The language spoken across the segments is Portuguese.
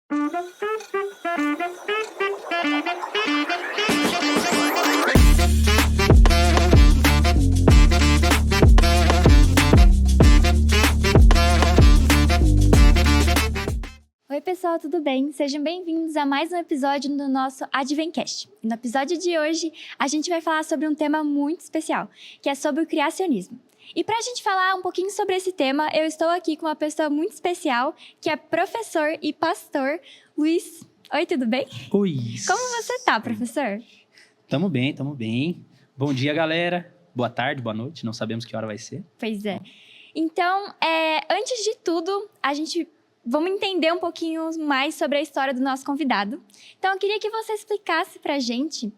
Oi pessoal, tudo bem? Sejam bem-vindos a mais um episódio do nosso Advencast. E no episódio de hoje, a gente vai falar sobre um tema muito especial, que é sobre o criacionismo. E para a gente falar um pouquinho sobre esse tema, eu estou aqui com uma pessoa muito especial, que é professor e pastor Luiz. Oi, tudo bem? Oi. Como você tá, professor? Tamo bem, tamo bem. Bom dia, galera. Boa tarde, boa noite. Não sabemos que hora vai ser. Pois é. Então, antes de tudo, vamos entender um pouquinho mais sobre a história do nosso convidado. Então, eu queria que você explicasse pra gente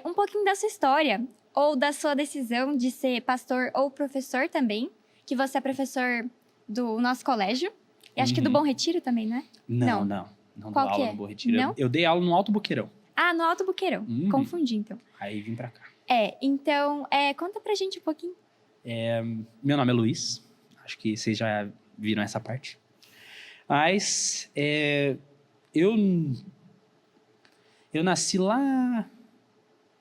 um pouquinho da sua história, ou da sua decisão de ser pastor ou professor também, que você é professor do nosso colégio, e acho que do Bom Retiro também, né? Não dou Qual que aula é? no Bom Retiro. Não? Eu dei aula no Alto Boqueirão. Ah, no Alto Boqueirão. Confundi, então. Aí vim pra cá. Então, conta pra gente um pouquinho. Meu nome é Luiz. Acho que vocês já viram essa parte. Mas eu nasci lá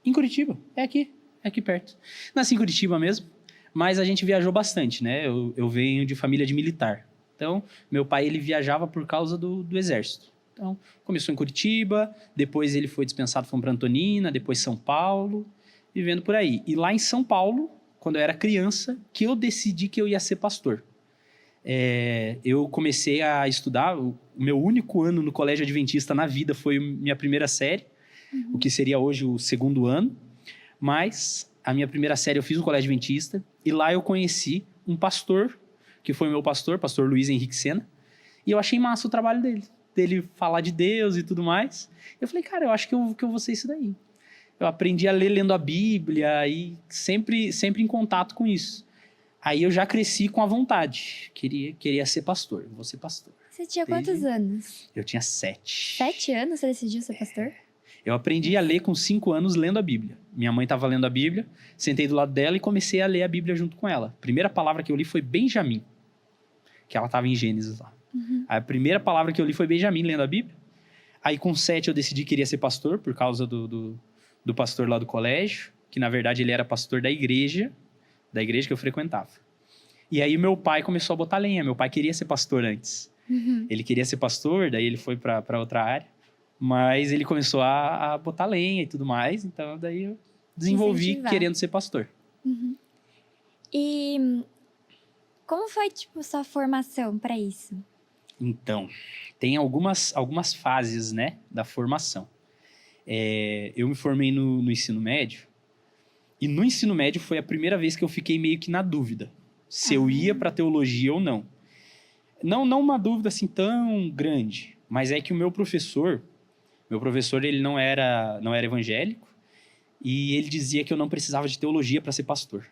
em Curitiba. É aqui perto. Nasci em Curitiba mesmo, mas a gente viajou bastante, né? Eu venho de família de militar. Então, meu pai, ele viajava por causa do exército. Então, começou em Curitiba, depois ele foi dispensado, foi para Antonina, depois São Paulo, vivendo por aí. E lá em São Paulo, quando eu era criança, que eu decidi que eu ia ser pastor. Eu comecei a estudar, o meu único ano no colégio adventista na vida foi minha primeira série, o que seria hoje o segundo ano. Mas a minha primeira série eu fiz no colégio adventista e lá eu conheci um pastor, que foi meu pastor Luiz Henrique Sena, e eu achei massa o trabalho dele falar de Deus e tudo mais. Eu falei, cara, eu acho que eu vou ser isso daí. Eu aprendi a ler lendo a Bíblia e sempre em contato com isso. Aí eu já cresci com a vontade, queria ser pastor, vou ser pastor. Você tinha quantos anos? Eu tinha 7. 7 anos você decidiu ser pastor? Eu aprendi a ler com 5 anos lendo a Bíblia. Minha mãe estava lendo a Bíblia, sentei do lado dela e comecei a ler a Bíblia junto com ela. A primeira palavra que eu li foi Benjamim, que ela estava em Gênesis lá. A primeira palavra que eu li foi Benjamim, lendo a Bíblia. Aí com 7 eu decidi que queria ser pastor, por causa do pastor lá do colégio, que na verdade ele era pastor da igreja que eu frequentava. E aí meu pai começou a botar lenha. Meu pai queria ser pastor antes. Ele queria ser pastor, daí ele foi para outra área. Mas ele começou a botar lenha e tudo mais. Então, daí eu desenvolvi querendo ser pastor. E como foi, sua formação para isso? Então, tem algumas fases, né, da formação. Eu me formei no ensino médio. E no ensino médio foi a primeira vez que eu fiquei meio que na dúvida. Se eu ia para teologia ou não. Não uma dúvida assim tão grande. Mas é que o meu professor ele não era evangélico e ele dizia que eu não precisava de teologia para ser pastor.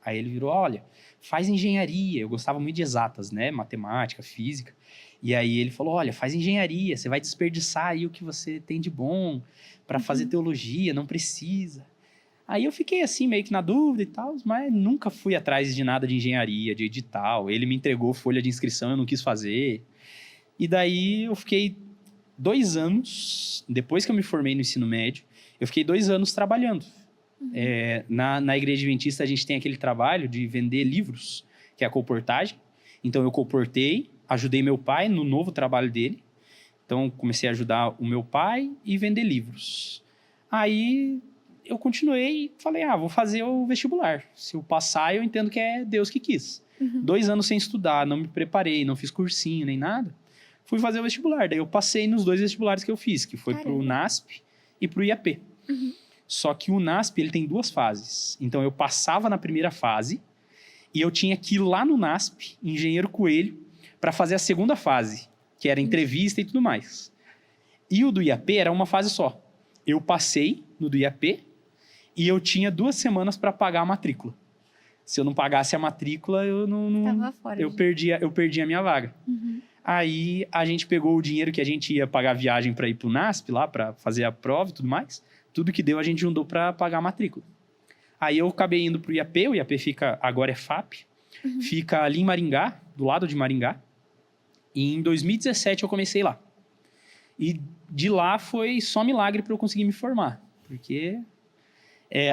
Aí ele virou, olha, faz engenharia. Eu gostava muito de exatas, né? Matemática, física. E aí ele falou, olha, faz engenharia, você vai desperdiçar aí o que você tem de bom para fazer teologia, não precisa. Aí eu fiquei assim, meio que na dúvida e tal, mas nunca fui atrás de nada de engenharia, de edital. Ele me entregou folha de inscrição, eu não quis fazer. E daí eu fiquei 2 anos, depois que eu me formei no ensino médio, eu fiquei 2 anos trabalhando. Na igreja adventista a gente tem aquele trabalho de vender livros, que é a colportagem. Então eu colportei, ajudei meu pai no novo trabalho dele. Então comecei a ajudar o meu pai e vender livros. Aí eu continuei e falei, vou fazer o vestibular. Se eu passar, eu entendo que é Deus que quis. 2 anos sem estudar, não me preparei, não fiz cursinho nem nada. Fui fazer o vestibular. Daí eu passei nos 2 vestibulares que eu fiz, que foi pro NASP e pro IAP. Só que o NASP, ele tem 2 fases. Então eu passava na primeira fase e eu tinha que ir lá no NASP, Engenheiro Coelho, para fazer a segunda fase, que era entrevista e tudo mais. E o do IAP era uma fase só. Eu passei no do IAP e eu tinha 2 semanas para pagar a matrícula. Se eu não pagasse a matrícula, eu não Tava fora, eu perdi a minha vaga. Aí a gente pegou o dinheiro que a gente ia pagar a viagem para ir pro NASP lá, para fazer a prova e tudo mais. Tudo que deu a gente juntou para pagar a matrícula. Aí eu acabei indo pro IAP, o IAP agora é FAP, fica ali em Maringá, do lado de Maringá. E em 2017 eu comecei lá. E de lá foi só milagre para eu conseguir me formar. Porque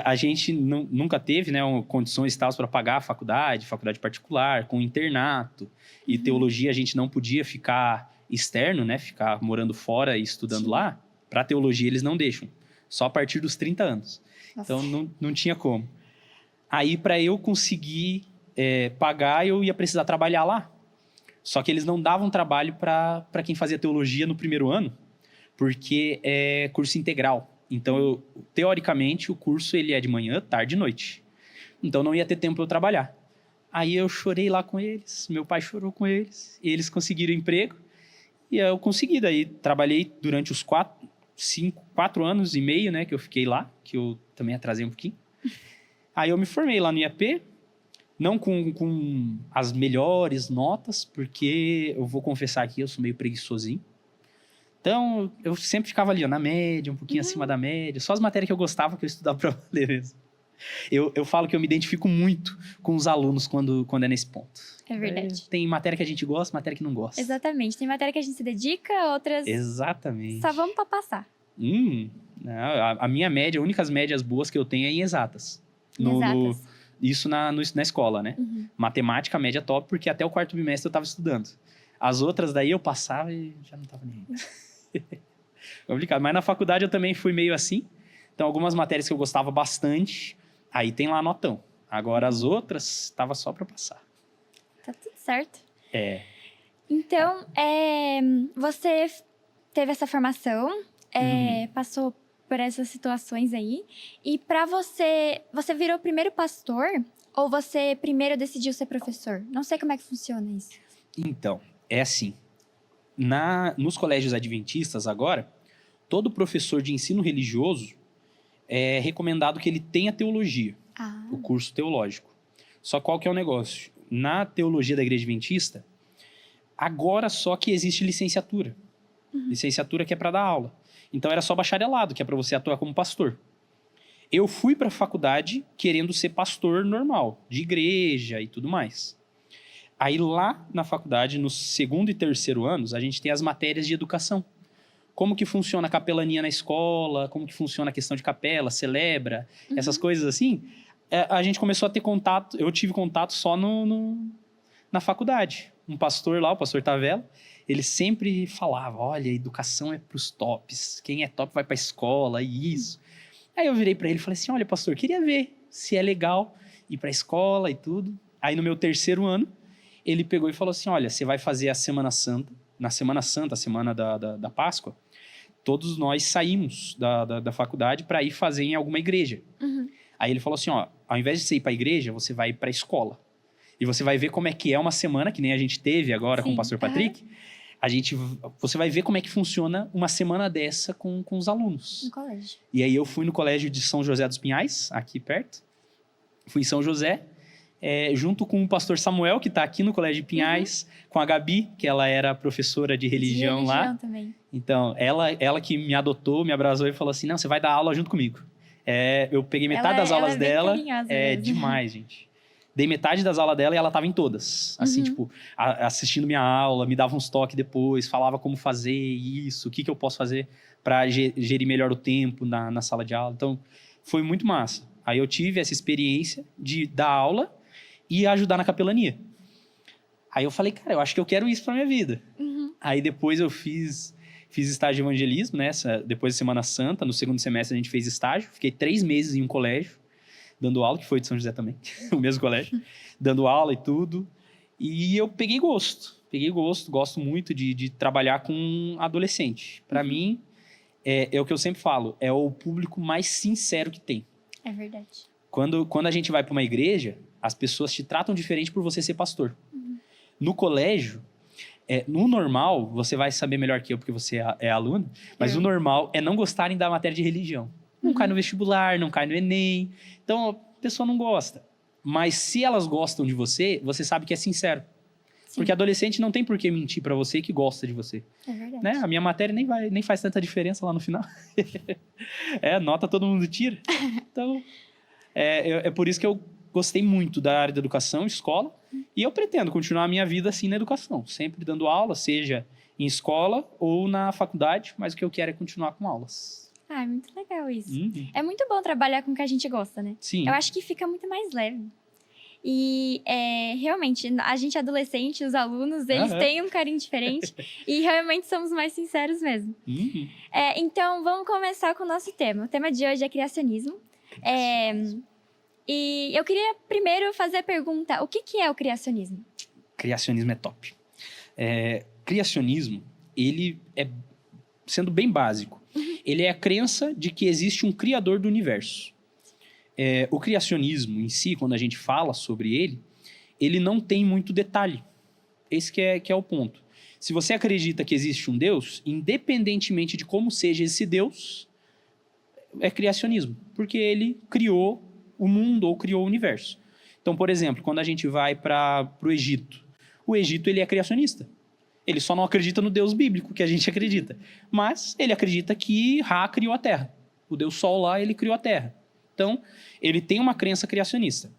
a gente nunca teve, né, condições tals para pagar a faculdade particular, com internato. E teologia a gente não podia ficar externo, né, ficar morando fora e estudando lá. Para teologia eles não deixam. Só a partir dos 30 anos. Nossa. Então não tinha como. Aí para eu conseguir pagar, eu ia precisar trabalhar lá. Só que eles não davam trabalho para quem fazia teologia no primeiro ano, porque é curso integral. Então, teoricamente, o curso ele é de manhã, tarde e noite. Então, não ia ter tempo para eu trabalhar. Aí eu chorei lá com eles, meu pai chorou com eles, e eles conseguiram emprego, e eu consegui. Daí, trabalhei durante os 4 anos e meio, né, que eu fiquei lá, que eu também atrasei um pouquinho. Aí eu me formei lá no IAP, não com as melhores notas, porque eu vou confessar aqui, eu sou meio preguiçosinho. Então, eu sempre ficava ali, ó, na média, um pouquinho acima da média. Só as matérias que eu gostava, que eu estudava para valer mesmo. Eu falo que eu me identifico muito com os alunos quando é nesse ponto. É verdade. Tem matéria que a gente gosta, matéria que não gosta. Exatamente. Tem matéria que a gente se dedica, outras... Exatamente. Só vamos para passar. Não, a minha média, as únicas médias boas que eu tenho é em exatas. Exatas. Isso na escola, né? Matemática, média top, porque até o 4º bimestre eu estava estudando. As outras daí eu passava e já não estava nem aí. Complicado. Mas na faculdade eu também fui meio assim. Então, algumas matérias que eu gostava bastante, aí tem lá notão. Agora, as outras, estava só para passar. Tá tudo certo. Então, você teve essa formação, passou por essas situações aí. E para você virou primeiro pastor ou você primeiro decidiu ser professor? Não sei como é que funciona isso. Então, é assim. Nos colégios adventistas agora, todo professor de ensino religioso é recomendado que ele tenha teologia, o curso teológico. Só qual que é o negócio? Na teologia da Igreja Adventista, agora só que existe licenciatura. Licenciatura que é para dar aula. Então era só bacharelado, que é para você atuar como pastor. Eu fui para a faculdade querendo ser pastor normal, de igreja e tudo mais. Aí lá na faculdade, no 2º e 3º anos, a gente tem as matérias de educação. Como que funciona a capelania na escola, como que funciona a questão de capela, celebra, essas coisas assim. A gente começou a ter contato, eu tive contato só na faculdade. Um pastor lá, o pastor Tavela, ele sempre falava, olha, educação é para os tops, quem é top vai para a escola, e isso. Aí eu virei para ele e falei assim, olha, pastor, queria ver se é legal ir para a escola e tudo. Aí no meu 3º ano, ele pegou e falou assim, olha, você vai fazer a Semana Santa, na Semana Santa, a semana da Páscoa, todos nós saímos da faculdade para ir fazer em alguma igreja. Aí ele falou assim, ó, ao invés de você ir para a igreja, você vai para a escola. E você vai ver como é que é uma semana, que nem a gente teve agora com o pastor Patrick. Você vai ver como é que funciona uma semana dessa com os alunos. No colégio. E aí eu fui no colégio de São José dos Pinhais, aqui perto. Fui em São José, junto com o pastor Samuel, que está aqui no colégio de Pinhais, com a Gabi, que ela era professora de religião lá. Também. Então, ela que me adotou, me abraçou e falou assim, não, você vai dar aula junto comigo. Eu peguei metade das aulas dela. É demais, gente. Dei metade das aulas dela e ela estava em todas. Assim, tipo, assistindo minha aula, me dava uns toques depois, falava como fazer isso, o que eu posso fazer para gerir melhor o tempo na sala de aula. Então, foi muito massa. Aí eu tive essa experiência de dar aula e ajudar na capelania. Aí eu falei, cara, eu acho que eu quero isso pra minha vida. Aí depois eu fiz estágio de evangelismo, né? Depois da Semana Santa, no 2º semestre a gente fez estágio. Fiquei 3 meses em um colégio, dando aula, que foi de São José também, o mesmo colégio, dando aula e tudo. E eu peguei gosto, gosto muito de trabalhar com adolescente. Para mim, é o que eu sempre falo, é o público mais sincero que tem. É verdade. Quando a gente vai para uma igreja, as pessoas te tratam diferente por você ser pastor. No colégio, no normal, você vai saber melhor que eu, porque você é aluno, mas o normal é não gostarem da matéria de religião. Não cai no vestibular, não cai no Enem. Então, a pessoa não gosta. Mas se elas gostam de você, você sabe que é sincero. Sim. Porque adolescente não tem por que mentir pra você que gosta de você. É verdade. Né? A minha matéria nem faz tanta diferença lá no final. Nota todo mundo tira. Então, é por isso que eu gostei muito da área da educação, escola. E eu pretendo continuar a minha vida assim na educação. Sempre dando aula, seja em escola ou na faculdade, mas o que eu quero é continuar com aulas. Ah, é muito legal isso. Uhum. É muito bom trabalhar com o que a gente gosta, né? Sim. Eu acho que fica muito mais leve. E realmente, a gente adolescente, os alunos, eles têm um carinho diferente e realmente somos mais sinceros mesmo. Uhum. Então, vamos começar com o nosso tema. O tema de hoje é criacionismo. E eu queria primeiro fazer a pergunta, o que é o criacionismo? Criacionismo é top. Criacionismo, ele é, sendo bem básico, ele é a crença de que existe um criador do universo. O criacionismo em si, quando a gente fala sobre ele não tem muito detalhe. Esse que é o ponto. Se você acredita que existe um Deus, independentemente de como seja esse Deus, é criacionismo. Porque ele criou o mundo ou criou o universo. Então, por exemplo, quando a gente vai para o Egito, o Egito ele é criacionista. Ele só não acredita no Deus bíblico, que a gente acredita. Mas ele acredita que Ra criou a Terra. O Deus Sol lá, ele criou a Terra. Então, ele tem uma crença criacionista.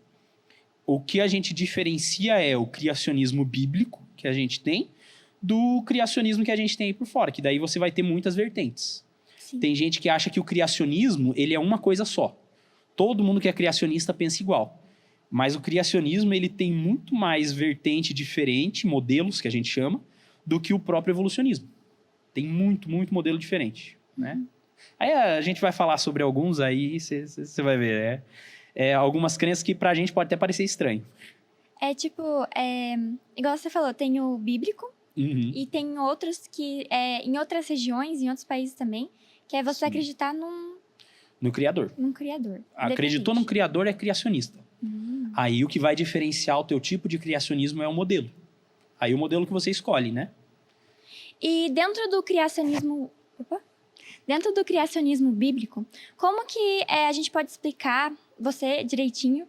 O que a gente diferencia é o criacionismo bíblico que a gente tem do criacionismo que a gente tem aí por fora, que daí você vai ter muitas vertentes. Sim. Tem gente que acha que o criacionismo ele é uma coisa só. Todo mundo que é criacionista pensa igual. Mas o criacionismo ele tem muito mais vertente diferente, modelos que a gente chama, do que o próprio evolucionismo. Tem muito, muito modelo diferente, né? Aí a gente vai falar sobre alguns, aí você vai ver. Algumas crenças que pra gente pode até parecer estranho. Igual você falou, tem o bíblico Uhum. e tem outros que, em outras regiões, em outros países também, que é você Sim. acreditar No criador. num criador. Acreditou num criador é criacionista. Aí o que vai diferenciar o teu tipo de criacionismo é o modelo. Aí o modelo que você escolhe, né? E dentro do criacionismo bíblico, como que a gente pode explicar, você direitinho,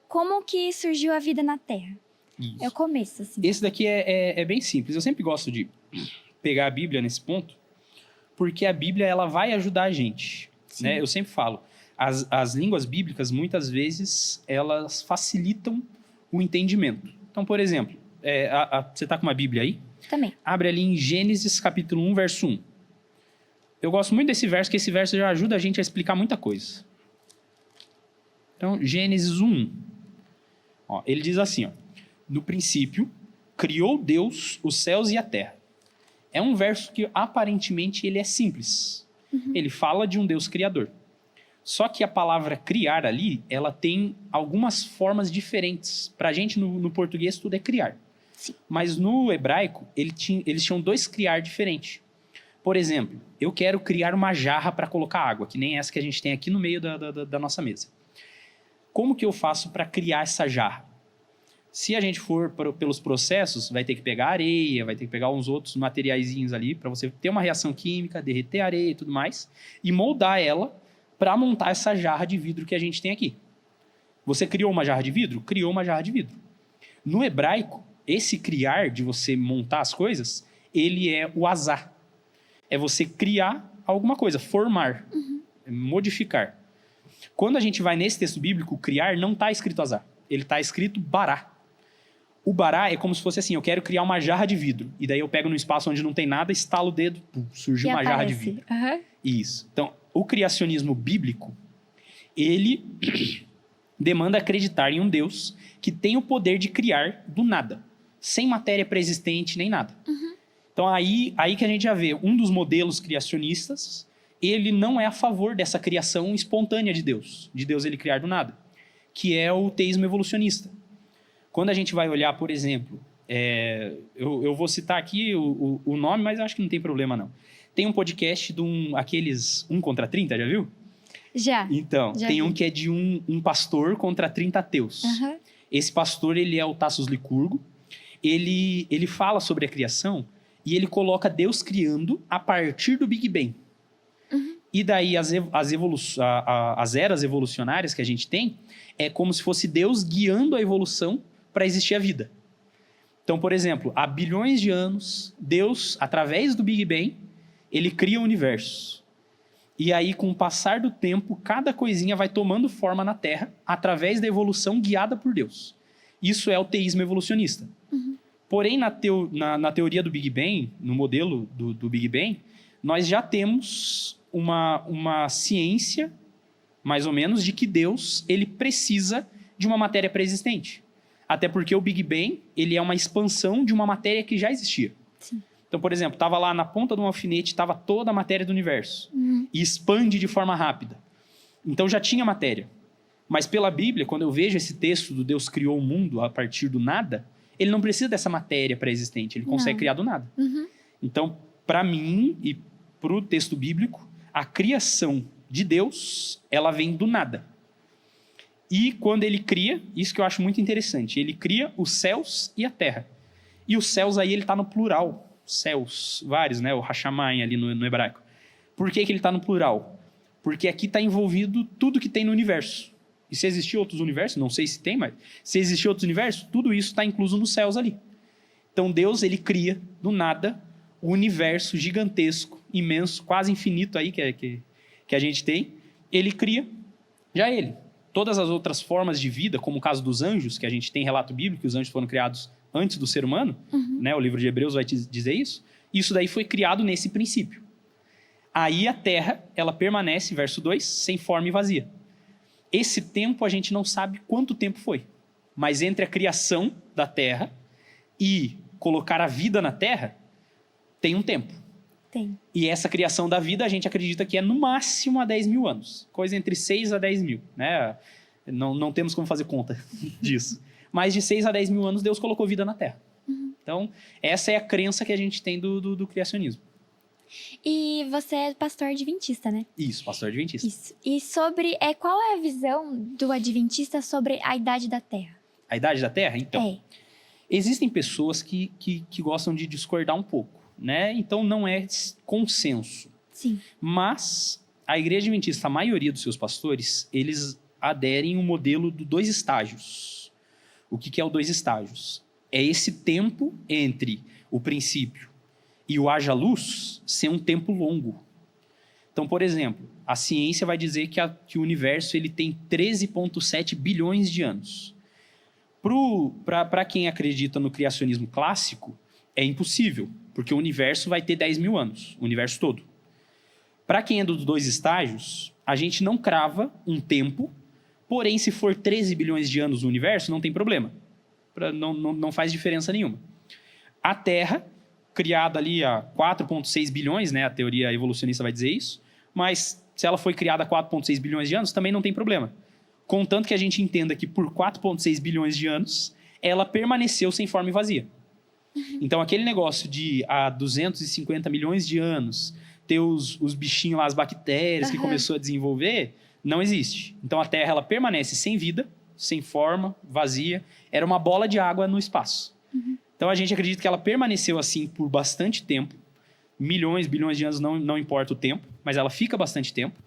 como que surgiu a vida na Terra? Isso. É o começo, assim. Esse daqui é bem simples. Eu sempre gosto de pegar a Bíblia nesse ponto, porque a Bíblia ela vai ajudar a gente. Né? Eu sempre falo, as línguas bíblicas, muitas vezes, elas facilitam o entendimento. Então, por exemplo, você está com uma Bíblia aí? Também. Abre ali em Gênesis capítulo 1, verso 1. Eu gosto muito desse verso, porque esse verso já ajuda a gente a explicar muita coisa. Então, Gênesis 1. Ele diz assim, no princípio, criou Deus os céus e a terra. É um verso que, aparentemente, ele é simples. Ele fala de um Deus criador. Só que a palavra criar ali, ela tem algumas formas diferentes. Pra gente, no português, tudo é criar. Sim. Mas no hebraico, eles tinham dois criar diferentes. Por exemplo, eu quero criar uma jarra para colocar água, que nem essa que a gente tem aqui no meio da nossa mesa. Como que eu faço para criar essa jarra? Se a gente for pelos processos, vai ter que pegar areia, vai ter que pegar uns outros materiaizinhos ali para você ter uma reação química, derreter a areia e tudo mais, e moldar ela para montar essa jarra de vidro que a gente tem aqui. Você criou uma jarra de vidro? Criou uma jarra de vidro. No hebraico, esse criar de você montar as coisas, ele é o azar. É você criar alguma coisa, formar, modificar. Quando a gente vai nesse texto bíblico, criar não está escrito azar. Ele está escrito bará. O bará é como se fosse assim, eu quero criar uma jarra de vidro. E daí eu pego num espaço onde não tem nada, estalo o dedo, surgiu uma jarra de vidro. Isso. Então, o criacionismo bíblico, ele demanda acreditar em um Deus que tem o poder de criar do nada, sem matéria pré-existente nem nada. Então, aí que a gente já vê um dos modelos criacionistas, ele não é a favor dessa criação espontânea de Deus ele criar do nada, que é o teísmo evolucionista. Quando a gente vai olhar, por exemplo, eu vou citar aqui o nome, mas acho que não tem problema não. Tem um podcast de aqueles 1 contra 30, já viu? Já. Então, já tem vi. um que é de um pastor contra 30 ateus. Esse pastor, ele é o Tassos Licurgo. Ele fala sobre a criação e ele coloca Deus criando a partir do Big Bang. E daí as eras evolucionárias que a gente tem é como se fosse Deus guiando a evolução para existir a vida. Então, por exemplo, há bilhões de anos, Deus, através do Big Bang, ele cria o universo. E aí, com o passar do tempo, cada coisinha vai tomando forma na Terra através da evolução guiada por Deus. Isso é o teísmo evolucionista. Porém, na teoria do Big Bang, no modelo do Big Bang, nós já temos uma ciência, mais ou menos, de que Deus ele precisa de uma matéria pré-existente. Até porque o Big Bang ele é uma expansão de uma matéria que já existia. Sim. Então, por exemplo, estava lá na ponta de um alfinete, estava toda a matéria do universo. E expande de forma rápida. Então já tinha matéria. Mas pela Bíblia, quando eu vejo esse texto do Deus criou o mundo a partir do nada, ele não precisa dessa matéria pré-existente, ele consegue criar do nada. Então, para mim e para o texto bíblico, a criação de Deus, ela vem do nada. E quando ele cria, isso que eu acho muito interessante, ele cria os céus e a terra. E os céus aí ele está no plural, céus, vários, né? O Hashamayim ali no hebraico. Por que ele está no plural? Porque aqui está envolvido tudo que tem no universo. E se existir outros universos, não sei se tem, mas se existir outros universos, tudo isso está incluso nos céus ali. Então Deus, ele cria do nada o universo gigantesco, imenso, quase infinito aí que a gente tem. Ele cria, já ele. Todas as outras formas de vida, como o caso dos anjos, que a gente tem relato bíblico, que os anjos foram criados antes do ser humano, né? O livro de Hebreus vai dizer isso. Isso daí foi criado nesse princípio. Aí a terra, ela permanece, verso 2, sem forma e vazia. Esse tempo a gente não sabe quanto tempo foi. Mas entre a criação da terra e colocar a vida na terra, tem um tempo. Tem. E essa criação da vida a gente acredita que é no máximo há 10 mil anos. Coisa entre 6 a 10 mil. Né? Não temos como fazer conta disso. Mas de 6 a 10 mil anos Deus colocou vida na terra. Então essa é a crença que a gente tem do criacionismo. E você é pastor adventista, né? Isso, pastor adventista. Isso. E sobre... qual é a visão do adventista sobre a idade da Terra? A idade da Terra? Então, existem pessoas que gostam de discordar um pouco, né? Então, não é consenso. Sim. Mas a igreja adventista, a maioria dos seus pastores, eles aderem ao modelo do 2 estágios. O que é o 2 estágios? É esse tempo entre o princípio e o haja luz ser um tempo longo. Então, por exemplo, a ciência vai dizer que o universo ele tem 13,7 bilhões de anos. Para quem acredita no criacionismo clássico, é impossível, porque o universo vai ter 10 mil anos, o universo todo. Para quem é dos 2 estágios, a gente não crava um tempo, porém, se for 13 bilhões de anos no universo, não tem problema. Não faz diferença nenhuma. A Terra, criada ali há 4,6 bilhões, né? A teoria evolucionista vai dizer isso, mas se ela foi criada há 4,6 bilhões de anos, também não tem problema. Contanto que a gente entenda que por 4,6 bilhões de anos, ela permaneceu sem forma e vazia. Então, aquele negócio de há 250 milhões de anos, ter os bichinhos lá, as bactérias que começou a desenvolver, não existe. Então, a Terra ela permanece sem vida, sem forma, vazia. Era uma bola de água no espaço. Então, a gente acredita que ela permaneceu assim por bastante tempo. Milhões, bilhões de anos, não importa o tempo, mas ela fica bastante tempo.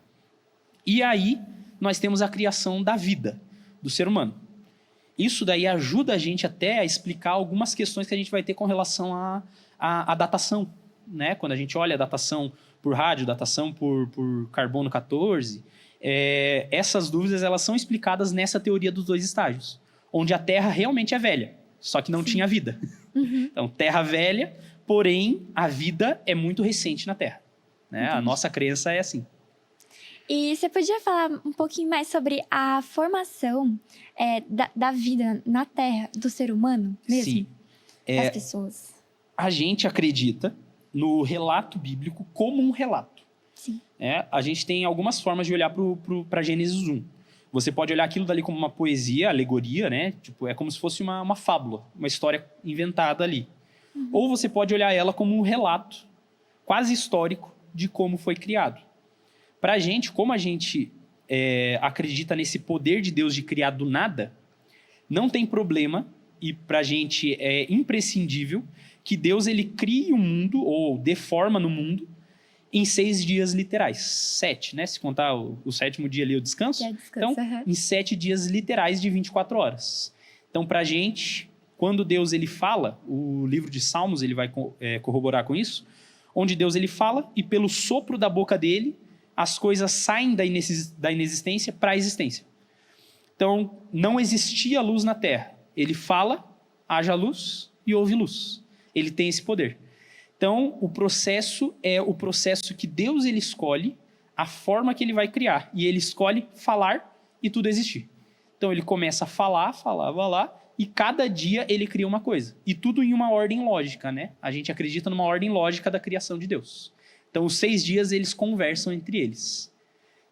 E aí, nós temos a criação da vida, do ser humano. Isso daí ajuda a gente até a explicar algumas questões que a gente vai ter com relação à datação. Né? Quando a gente olha a datação por rádio, datação por carbono 14, essas dúvidas elas são explicadas nessa teoria dos 2 estágios, onde a Terra realmente é velha, só que não tinha vida. Então, Terra velha, porém, a vida é muito recente na Terra. Né? A nossa crença é assim. E você podia falar um pouquinho mais sobre a formação da vida na Terra, do ser humano mesmo? Sim. Das pessoas. A gente acredita no relato bíblico como um relato. Sim. A gente tem algumas formas de olhar para Gênesis 1. Você pode olhar aquilo dali como uma poesia, alegoria, né? Tipo, é como se fosse uma fábula, uma história inventada ali. Ou você pode olhar ela como um relato quase histórico de como foi criado. Para a gente, como a gente acredita nesse poder de Deus de criar do nada, não tem problema, e para a gente é imprescindível, que Deus ele crie o mundo, ou dê forma no mundo, em 6 dias literais. 7, né? Se contar o 7º dia ali, o descanso. Então, em 7 dias literais de 24 horas. Então, para a gente, quando Deus ele fala, o livro de Salmos ele vai corroborar com isso, onde Deus ele fala e pelo sopro da boca dele, as coisas saem da inexistência para a existência. Então, não existia luz na Terra. Ele fala, haja luz, e houve luz. Ele tem esse poder. Então, o processo é o processo que Deus ele escolhe a forma que ele vai criar. E ele escolhe falar e tudo existir. Então, ele começa a falar, e cada dia ele cria uma coisa. E tudo em uma ordem lógica, né? A gente acredita numa ordem lógica da criação de Deus. Então, os 6 dias eles conversam entre eles.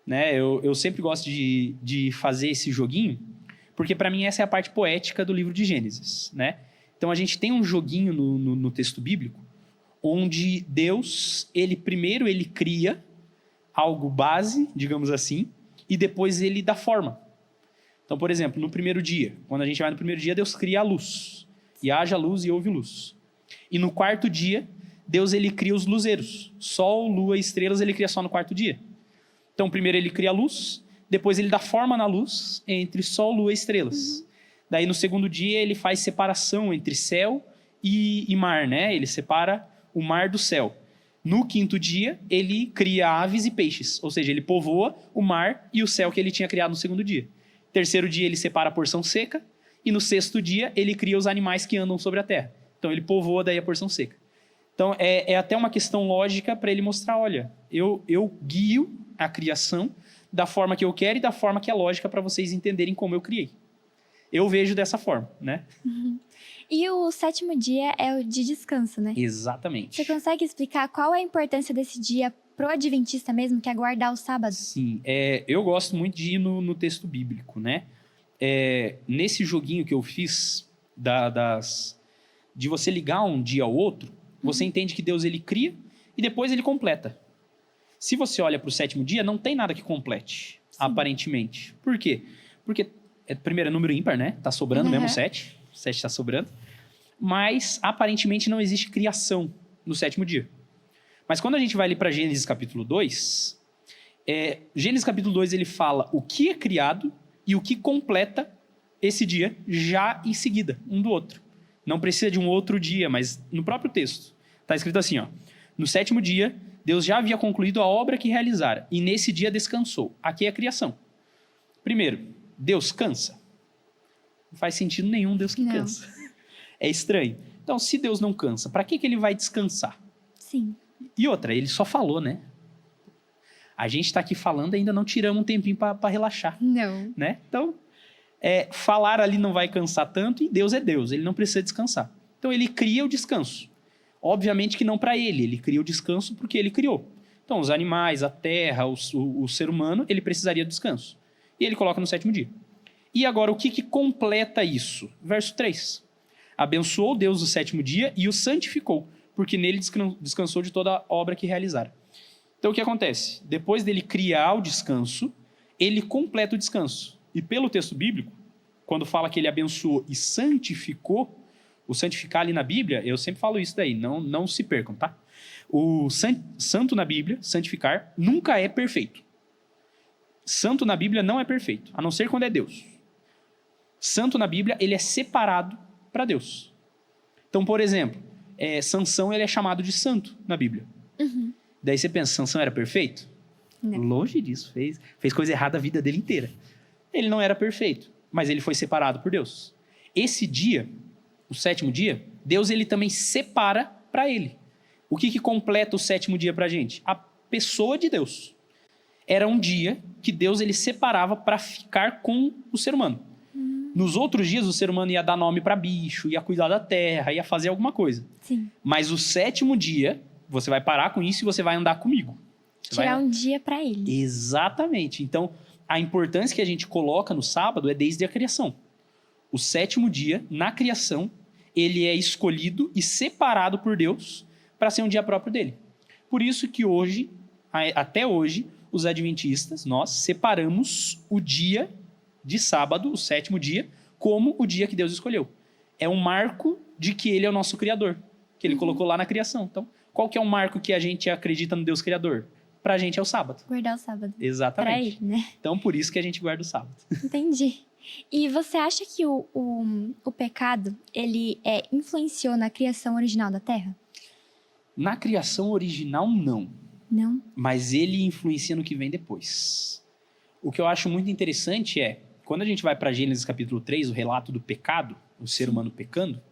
Né? Eu sempre gosto de fazer esse joguinho, porque para mim essa é a parte poética do livro de Gênesis. Né? Então, a gente tem um joguinho no texto bíblico, onde Deus, primeiro ele cria algo base, digamos assim, e depois ele dá forma. Então, por exemplo, no primeiro dia, quando a gente vai no primeiro dia, Deus cria a luz. E haja luz e houve luz. E no quarto dia, Deus ele cria os luzeiros. Sol, lua e estrelas ele cria só no quarto dia. Então, primeiro ele cria a luz, depois ele dá forma na luz entre sol, lua e estrelas. Daí, no segundo dia, ele faz separação entre céu e mar, né? Ele separa o mar do céu. No quinto dia, ele cria aves e peixes, ou seja, ele povoa o mar e o céu que ele tinha criado no segundo dia. Terceiro dia, ele separa a porção seca, e no sexto dia, ele cria os animais que andam sobre a terra. Então, ele povoa daí a porção seca. Então, é até uma questão lógica para ele mostrar, olha, eu guio a criação da forma que eu quero e da forma que é lógica para vocês entenderem como eu criei. Eu vejo dessa forma, né? E o 7º dia é o de descanso, né? Exatamente. Você consegue explicar qual é a importância desse dia pro adventista mesmo, que é guardar o sábado? Sim, eu gosto muito de ir no texto bíblico, né? Nesse joguinho que eu fiz, de você ligar um dia ao outro, você entende que Deus ele cria e depois ele completa. Se você olha para o 7º dia, não tem nada que complete, aparentemente. Por quê? Porque, primeiro, é número ímpar, né? Tá sobrando mesmo 7. 7 está sobrando. Mas, aparentemente, não existe criação no 7º dia. Mas quando a gente vai ali para Gênesis capítulo 2, Gênesis capítulo 2 ele fala o que é criado e o que completa esse dia já em seguida, um do outro. Não precisa de um outro dia, mas no próprio texto. Está escrito assim, ó. No 7º dia, Deus já havia concluído a obra que realizara, e nesse dia descansou. Aqui é a criação. Primeiro, Deus cansa? Não faz sentido nenhum Deus que cansa. É estranho. Então, se Deus não cansa, para que ele vai descansar? Sim. E outra, ele só falou, né? A gente está aqui falando e ainda não tiramos um tempinho para relaxar. Não. Né? Então, falar ali não vai cansar tanto, e Deus é Deus, ele não precisa descansar. Então, ele cria o descanso. Obviamente que não para ele cria o descanso porque ele criou. Então, os animais, a terra, o ser humano, ele precisaria do descanso. E ele coloca no 7º dia. E agora, o que completa isso? Verso 3. Abençoou Deus o 7º dia e o santificou, porque nele descansou de toda a obra que realizara. Então, o que acontece? Depois dele criar o descanso, ele completa o descanso. E pelo texto bíblico, quando fala que ele abençoou e santificou, o santificar ali na Bíblia, eu sempre falo isso daí, não se percam, tá? O santo na Bíblia, santificar, nunca é perfeito. Santo na Bíblia não é perfeito, a não ser quando é Deus. Santo na Bíblia, ele é separado para Deus. Então, por exemplo, Sansão ele é chamado de santo na Bíblia. Daí você pensa, Sansão era perfeito? Não. Longe disso, fez coisa errada a vida dele inteira. Ele não era perfeito, mas ele foi separado por Deus. Esse dia, o 7º dia, Deus ele também separa para ele. O que completa o 7º dia para a gente? A pessoa de Deus. Era um dia que Deus ele separava para ficar com o ser humano. Nos outros dias, o ser humano ia dar nome para bicho, ia cuidar da terra, ia fazer alguma coisa. Sim. Mas o 7º dia, você vai parar com isso e você vai andar comigo. Tirar um dia para ele. Exatamente. Então, a importância que a gente coloca no sábado é desde a criação. O 7º dia, na criação, ele é escolhido e separado por Deus para ser um dia próprio dele. Por isso que hoje, até hoje, os adventistas, nós separamos o dia de sábado, o 7º dia, como o dia que Deus escolheu. É um marco de que ele é o nosso Criador, que ele colocou lá na criação. Então, qual que é o marco que a gente acredita no Deus Criador? Pra gente é o sábado. Guardar o sábado. Exatamente. Pra ele, né? Então, por isso que a gente guarda o sábado. Entendi. E você acha que o pecado, ele influenciou na criação original da Terra? Na criação original, não. Não? Mas ele influencia no que vem depois. O que eu acho muito interessante quando a gente vai para Gênesis capítulo 3, o relato do pecado, o ser humano pecando,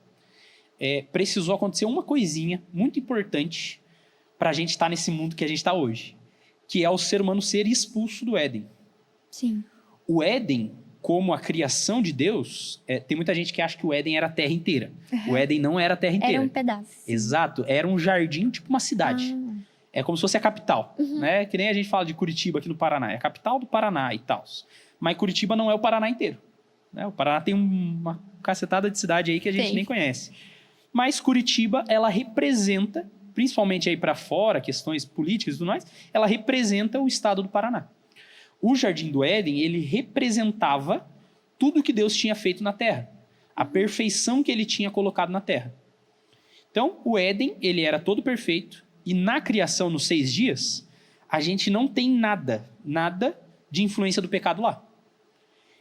precisou acontecer uma coisinha muito importante para a gente estar nesse mundo que a gente está hoje, que é o ser humano ser expulso do Éden. Sim. O Éden, como a criação de Deus, tem muita gente que acha que o Éden era a terra inteira. O Éden não era a terra inteira. Era um pedaço. Exato, era um jardim, tipo uma cidade. É como se fosse a capital, né? Que nem a gente fala de Curitiba aqui no Paraná. É a capital do Paraná e tal. Mas Curitiba não é o Paraná inteiro, né? O Paraná tem uma cacetada de cidade aí que a gente nem conhece. Mas Curitiba, ela representa, principalmente aí para fora, questões políticas e tudo mais, ela representa o estado do Paraná. O Jardim do Éden, ele representava tudo que Deus tinha feito na Terra. A perfeição que ele tinha colocado na Terra. Então, o Éden, ele era todo perfeito. E na criação, nos 6 dias, a gente não tem nada de influência do pecado lá.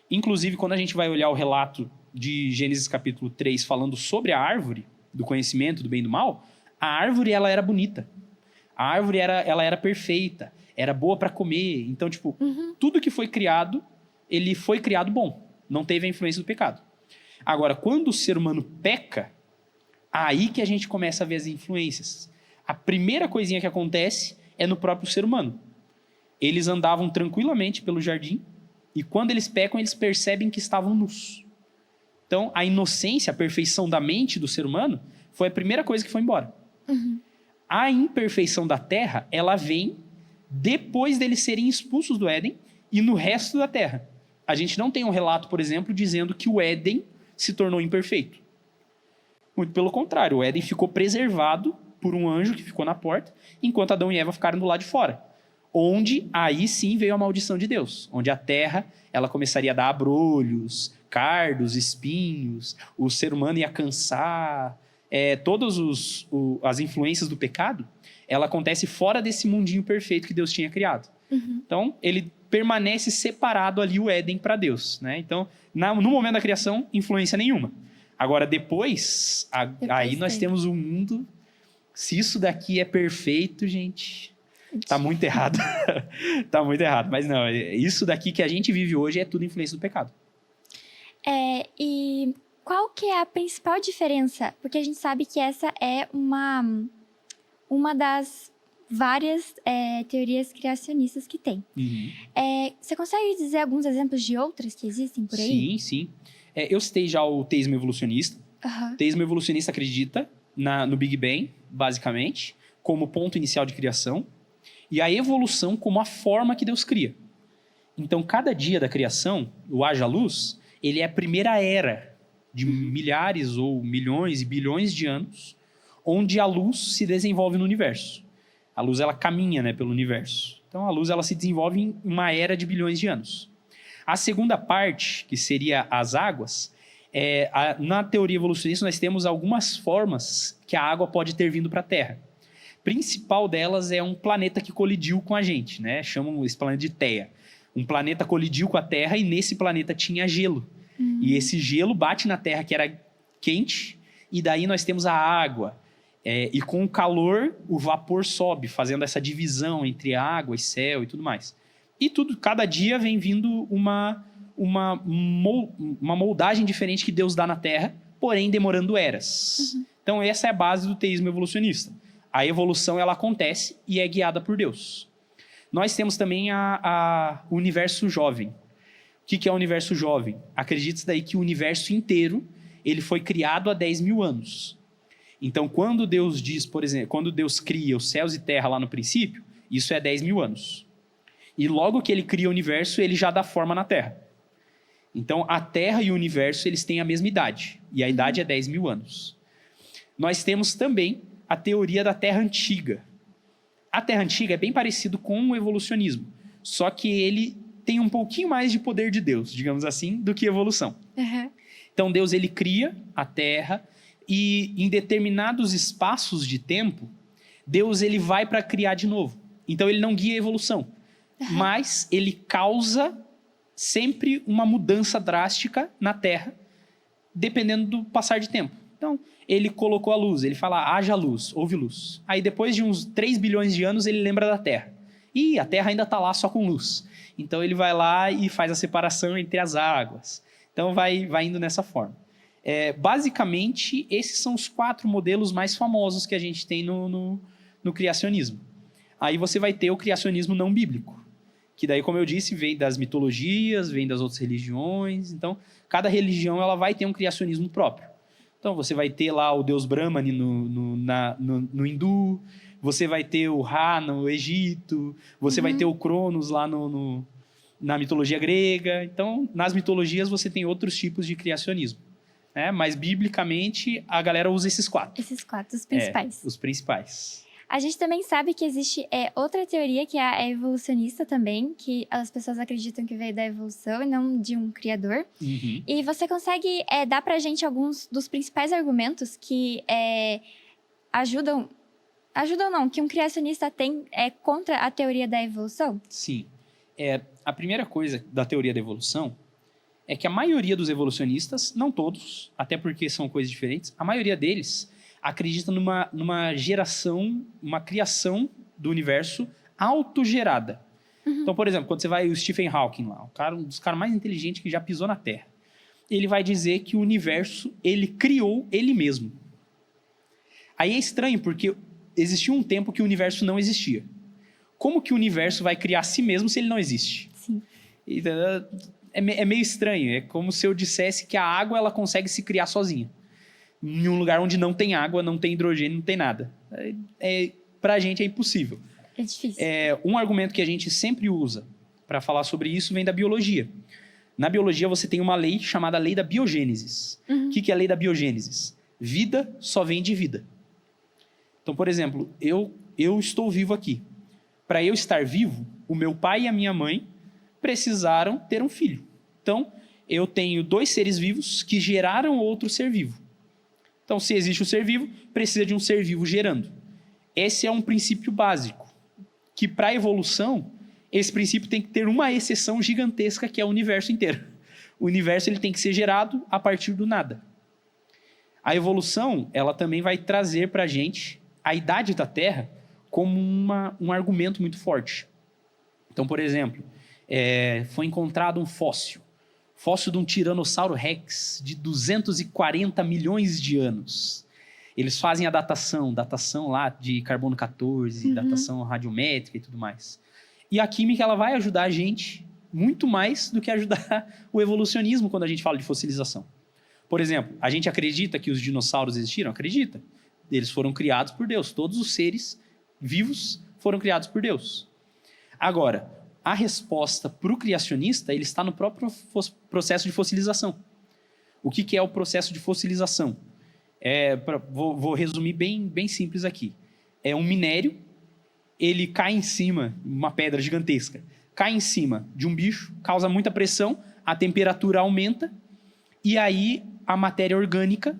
Inclusive, quando a gente vai olhar o relato de Gênesis capítulo 3, falando sobre a árvore, do conhecimento do bem e do mal, a árvore, ela era bonita. A árvore, ela era perfeita. Era boa para comer. Então, tipo, tudo que foi criado, ele foi criado bom. Não teve a influência do pecado. Agora, quando o ser humano peca, aí que a gente começa a ver as influências. A primeira coisinha que acontece é no próprio ser humano. Eles andavam tranquilamente pelo jardim e quando eles pecam, eles percebem que estavam nus. Então, a inocência, a perfeição da mente do ser humano foi a primeira coisa que foi embora. A imperfeição da terra, ela vem depois deles serem expulsos do Éden e no resto da terra. A gente não tem um relato, por exemplo, dizendo que o Éden se tornou imperfeito. Muito pelo contrário, o Éden ficou preservado por um anjo que ficou na porta, enquanto Adão e Eva ficaram do lado de fora. Onde, aí sim, veio a maldição de Deus. Onde a terra, ela começaria a dar abrolhos, cardos, espinhos, o ser humano ia cansar. Todas as influências do pecado, ela acontece fora desse mundinho perfeito que Deus tinha criado. Então, ele permanece separado ali, o Éden, para Deus, né? Então, no momento da criação, influência nenhuma. Agora, depois aí nós temos um mundo... Se isso daqui é perfeito, gente, tá muito errado. Tá muito errado. Mas não, isso daqui que a gente vive hoje é tudo influência do pecado. E qual que é a principal diferença? Porque a gente sabe que essa é uma das várias teorias criacionistas que tem. Você consegue dizer alguns exemplos de outras que existem por aí? Sim. Eu citei já o teísmo evolucionista. O teísmo evolucionista acredita no Big Bang, basicamente, como ponto inicial de criação, e a evolução como a forma que Deus cria. Então, cada dia da criação, o haja luz, ele é a primeira era de milhares ou milhões e bilhões de anos, onde a luz se desenvolve no universo. A luz, ela caminha, né, pelo universo. Então, a luz, ela se desenvolve em uma era de bilhões de anos. A segunda parte, que seria as águas, na teoria evolucionista, nós temos algumas formas que a água pode ter vindo para a Terra. A principal delas é um planeta que colidiu com a gente, né? Chamam esse planeta de Theia. Um planeta colidiu com a Terra e nesse planeta tinha gelo. E esse gelo bate na Terra, que era quente, e daí nós temos a água. E com o calor, o vapor sobe, fazendo essa divisão entre água e céu e tudo mais. E cada dia vem vindo uma moldagem diferente que Deus dá na Terra, porém demorando eras. Então essa é a base do teísmo evolucionista. A evolução, ela acontece e é guiada por Deus. Nós temos também o universo jovem. O que é o universo jovem? Acredita-se daí que o universo inteiro ele foi criado há 10 mil anos. Então, quando Deus diz, por exemplo, quando Deus cria os céus e terra lá no princípio, isso é 10 mil anos. E logo que ele cria o universo, ele já dá forma na Terra. Então, a Terra e o universo, eles têm a mesma idade. E a idade é 10 mil anos. Nós temos também a teoria da Terra Antiga. A Terra Antiga é bem parecido com o evolucionismo. Só que ele tem um pouquinho mais de poder de Deus, digamos assim, do que evolução. Então, Deus, ele cria a Terra e em determinados espaços de tempo, Deus, ele vai para criar de novo. Então, ele não guia a evolução. Mas ele causa sempre uma mudança drástica na Terra, dependendo do passar de tempo. Então, ele colocou a luz, ele fala, haja luz, houve luz. Aí, depois de uns 3 bilhões de anos, ele lembra da Terra. E a Terra ainda está lá só com luz. Então, ele vai lá e faz a separação entre as águas. Então, vai indo nessa forma. Basicamente, esses são os 4 modelos mais famosos que a gente tem no criacionismo. Aí você vai ter o criacionismo não bíblico, que daí, como eu disse, vem das mitologias, vem das outras religiões. Então, cada religião ela vai ter um criacionismo próprio. Então, você vai ter lá o deus Brahmani no hindu, você vai ter o Ra no Egito, você vai ter o Cronos lá na mitologia grega. Então, nas mitologias, você tem outros tipos de criacionismo. Mas, biblicamente, a galera usa esses 4. Esses 4, os principais. Os principais. A gente também sabe que existe outra teoria, que é a evolucionista também, que as pessoas acreditam que veio da evolução e não de um criador. Uhum. E você consegue dar pra gente alguns dos principais argumentos que ajudam não, que um criacionista tem contra a teoria da evolução? Sim. A primeira coisa da teoria da evolução é que a maioria dos evolucionistas, não todos, até porque são coisas diferentes, a maioria deles acredita numa geração, uma criação do universo autogerada. Uhum. Então, por exemplo, quando você vai o Stephen Hawking lá, um dos caras mais inteligentes que já pisou na Terra, ele vai dizer que o universo, ele criou ele mesmo. Aí é estranho, porque existiu um tempo que o universo não existia. Como que o universo vai criar a si mesmo se ele não existe? Sim. É meio estranho. É como se eu dissesse que a água ela consegue se criar sozinha. Em um lugar onde não tem água, não tem hidrogênio, não tem nada. Pra gente é impossível. É difícil. Um argumento que a gente sempre usa para falar sobre isso vem da biologia. Na biologia você tem uma lei chamada lei da biogênese. Uhum. O que é a lei da biogênese? Vida só vem de vida. Então, por exemplo, eu estou vivo aqui. Para eu estar vivo, o meu pai e a minha mãe precisaram ter um filho. Então, eu tenho 2 seres vivos que geraram outro ser vivo. Então, se existe um ser vivo, precisa de um ser vivo gerando. Esse é um princípio básico, que para a evolução, esse princípio tem que ter uma exceção gigantesca, que é o universo inteiro. O universo ele tem que ser gerado a partir do nada. A evolução, ela também vai trazer para a gente a idade da Terra como um argumento muito forte. Então, por exemplo, foi encontrado um fóssil de um Tiranossauro Rex de 240 milhões de anos. Eles fazem a datação lá de carbono 14, datação radiométrica e tudo mais. E a química ela vai ajudar a gente muito mais do que ajudar o evolucionismo quando a gente fala de fossilização. Por exemplo, a gente acredita que os dinossauros existiram? Acredita. Eles foram criados por Deus. Todos os seres vivos foram criados por Deus. Agora, a resposta para o criacionista ele está no próprio processo de fossilização. O que é o processo de fossilização? Vou resumir bem simples aqui. É um minério, ele cai em cima, uma pedra gigantesca, cai em cima de um bicho, causa muita pressão, a temperatura aumenta, e aí a matéria orgânica,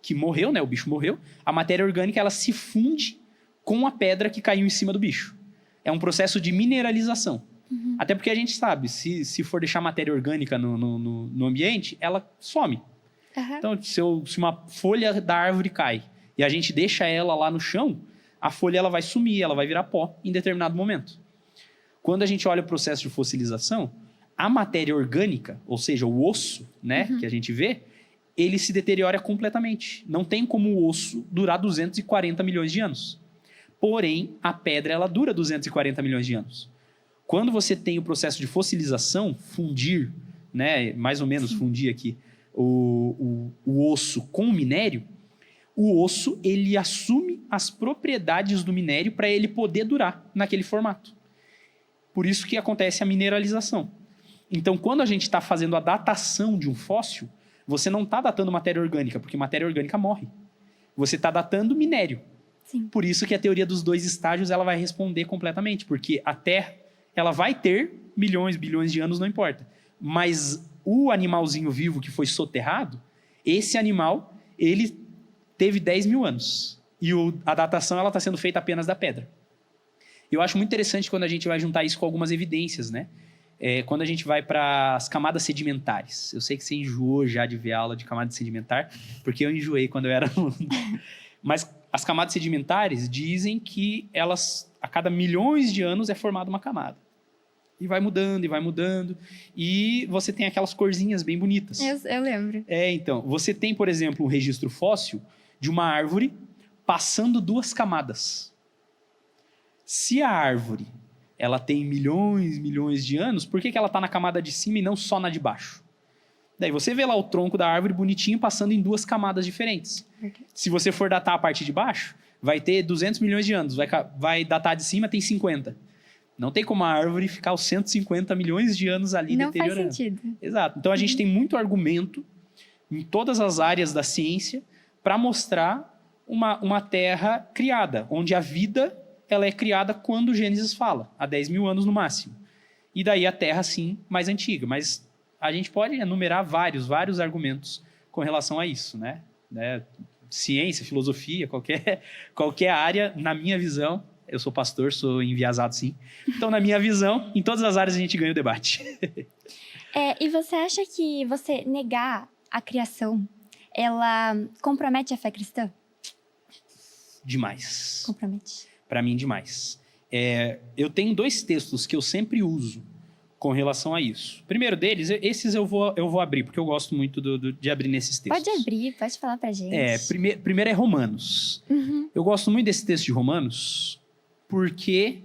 que morreu, né, o bicho morreu, a matéria orgânica ela se funde com a pedra que caiu em cima do bicho. É um processo de mineralização. Uhum. Até porque a gente sabe, se for deixar matéria orgânica no ambiente, ela some. Uhum. Então, se uma folha da árvore cai e a gente deixa ela lá no chão, a folha ela vai sumir, ela vai virar pó em determinado momento. Quando a gente olha o processo de fossilização, a matéria orgânica, ou seja, o osso, né, que a gente vê, ele se deteriora completamente. Não tem como o osso durar 240 milhões de anos. Porém, a pedra ela dura 240 milhões de anos. Quando você tem o processo de fossilização, fundir, né, mais ou menos fundir aqui, o osso com o minério, o osso ele assume as propriedades do minério para ele poder durar naquele formato. Por isso que acontece a mineralização. Então, quando a gente está fazendo a datação de um fóssil, você não está datando matéria orgânica, porque matéria orgânica morre. Você está datando minério. Sim. Por isso que a teoria dos 2 estágios ela vai responder completamente, porque a Terra ela vai ter milhões, bilhões de anos, não importa. Mas o animalzinho vivo que foi soterrado, esse animal, ele teve 10 mil anos. E a datação ela está sendo feita apenas da pedra. Eu acho muito interessante quando a gente vai juntar isso com algumas evidências, né? Quando a gente vai para as camadas sedimentares. Eu sei que você enjoou já de ver aula de camada sedimentar, porque eu enjoei quando eu era aluno. Mas as camadas sedimentares dizem que elas, a cada milhões de anos, é formada uma camada. E vai mudando, e vai mudando. E você tem aquelas corzinhas bem bonitas. Eu lembro. Então, você tem, por exemplo, um registro fóssil de uma árvore passando 2 camadas. Se a árvore ela tem milhões de anos, por que ela está na camada de cima e não só na de baixo? Daí você vê lá o tronco da árvore bonitinho passando em 2 camadas diferentes. Se você for datar a parte de baixo, vai ter 200 milhões de anos. Vai datar de cima, tem 50. Não tem como a árvore ficar os 150 milhões de anos ali deteriorando. Não faz sentido. Exato. Então a gente tem muito argumento em todas as áreas da ciência para mostrar uma terra criada, onde a vida ela é criada quando o Gênesis fala, há 10 mil anos no máximo. E daí a terra, sim, mais antiga. Mas a gente pode enumerar vários argumentos com relação a isso, né? Ciência, filosofia, qualquer área, na minha visão. Eu sou pastor, sou enviesado, sim. Então, na minha visão, em todas as áreas a gente ganha o debate. E você acha que você negar a criação, ela compromete a fé cristã? Demais. Compromete. Para mim, demais. Eu tenho 2 textos que eu sempre uso com relação a isso. Primeiro deles, esses eu vou abrir, porque eu gosto muito de abrir nesses textos. Pode abrir, pode falar pra gente. Primeiro é Romanos. Uhum. Eu gosto muito desse texto de Romanos, porque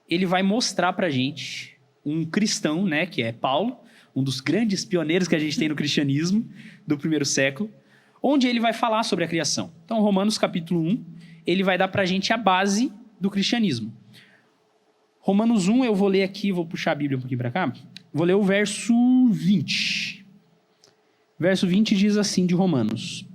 ele vai mostrar pra gente um cristão, né, que é Paulo, um dos grandes pioneiros que a gente tem no cristianismo do primeiro século, onde ele vai falar sobre a criação. Então, Romanos capítulo 1, ele vai dar pra gente a base do cristianismo. Romanos 1, eu vou ler aqui, vou puxar a Bíblia um pouquinho para cá. Vou ler o verso 20. Verso 20 diz assim de Romanos: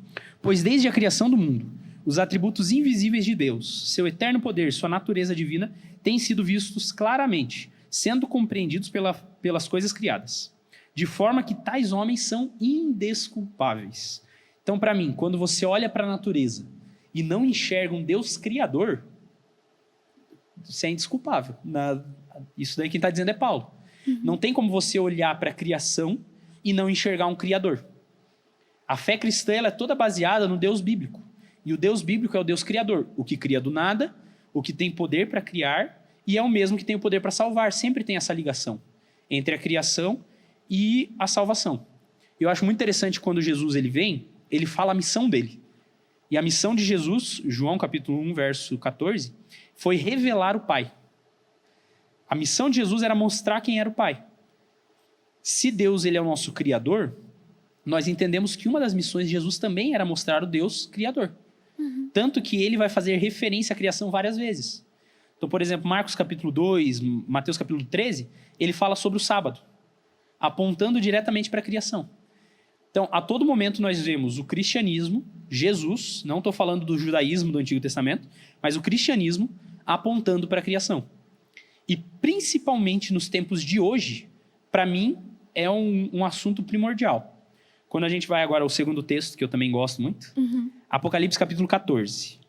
Pois desde a criação do mundo, os atributos invisíveis de Deus, seu eterno poder, sua natureza divina, têm sido vistos claramente, sendo compreendidos pelas coisas criadas, de forma que tais homens são indesculpáveis. Então, para mim, quando você olha para a natureza e não enxerga um Deus criador, você é indesculpável. Isso daí quem está dizendo é Paulo. Uhum. Não tem como você olhar para a criação e não enxergar um criador. A fé cristã ela é toda baseada no Deus bíblico. E o Deus bíblico é o Deus criador. O que cria do nada, o que tem poder para criar e é o mesmo que tem o poder para salvar. Sempre tem essa ligação entre a criação e a salvação. Eu acho muito interessante quando Jesus ele vem, ele fala a missão dele. E a missão de Jesus, João capítulo 1, verso 14, foi revelar o Pai. A missão de Jesus era mostrar quem era o Pai. Se Deus ele é o nosso Criador, nós entendemos que uma das missões de Jesus também era mostrar o Deus Criador. Uhum. Tanto que ele vai fazer referência à criação várias vezes. Então, por exemplo, Marcos capítulo 2, Mateus capítulo 13, ele fala sobre o sábado, apontando diretamente para a criação. Então, a todo momento nós vemos o cristianismo, Jesus, não estou falando do judaísmo do Antigo Testamento, mas o cristianismo apontando para a criação. E principalmente nos tempos de hoje, para mim, é um assunto primordial. Quando a gente vai agora ao segundo texto, que eu também gosto muito, Apocalipse capítulo 14.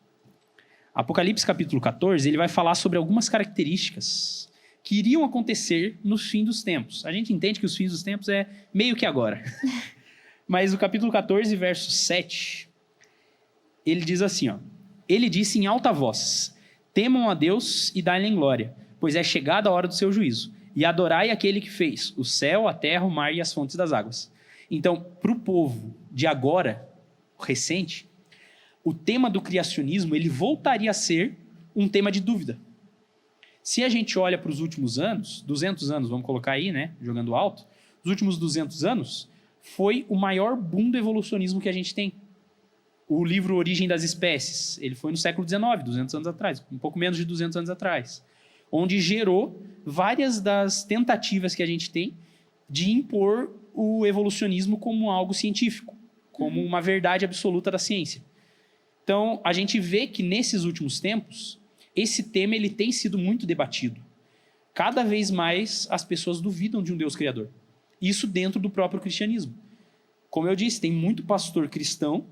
Apocalipse capítulo 14, ele vai falar sobre algumas características que iriam acontecer nos fins dos tempos. A gente entende que os fins dos tempos é meio que agora. Mas o capítulo 14, verso 7, ele diz assim, ó: Ele disse em alta voz: Temam a Deus e dai-lhe glória, pois é chegada a hora do seu juízo. E adorai aquele que fez o céu, a terra, o mar e as fontes das águas. Então, para o povo de agora, recente, o tema do criacionismo ele voltaria a ser um tema de dúvida. Se a gente olha para os últimos anos, 200 anos, vamos colocar aí, né, jogando alto, os últimos 200 anos foi o maior boom do evolucionismo que a gente tem. O livro Origem das Espécies, ele foi no século XIX, 200 anos atrás, um pouco menos de 200 anos atrás, onde gerou várias das tentativas que a gente tem de impor o evolucionismo como algo científico, como uma verdade absoluta da ciência. Então, a gente vê que nesses últimos tempos, esse tema ele tem sido muito debatido. Cada vez mais as pessoas duvidam de um Deus criador. Isso dentro do próprio cristianismo. Como eu disse, tem muito pastor cristão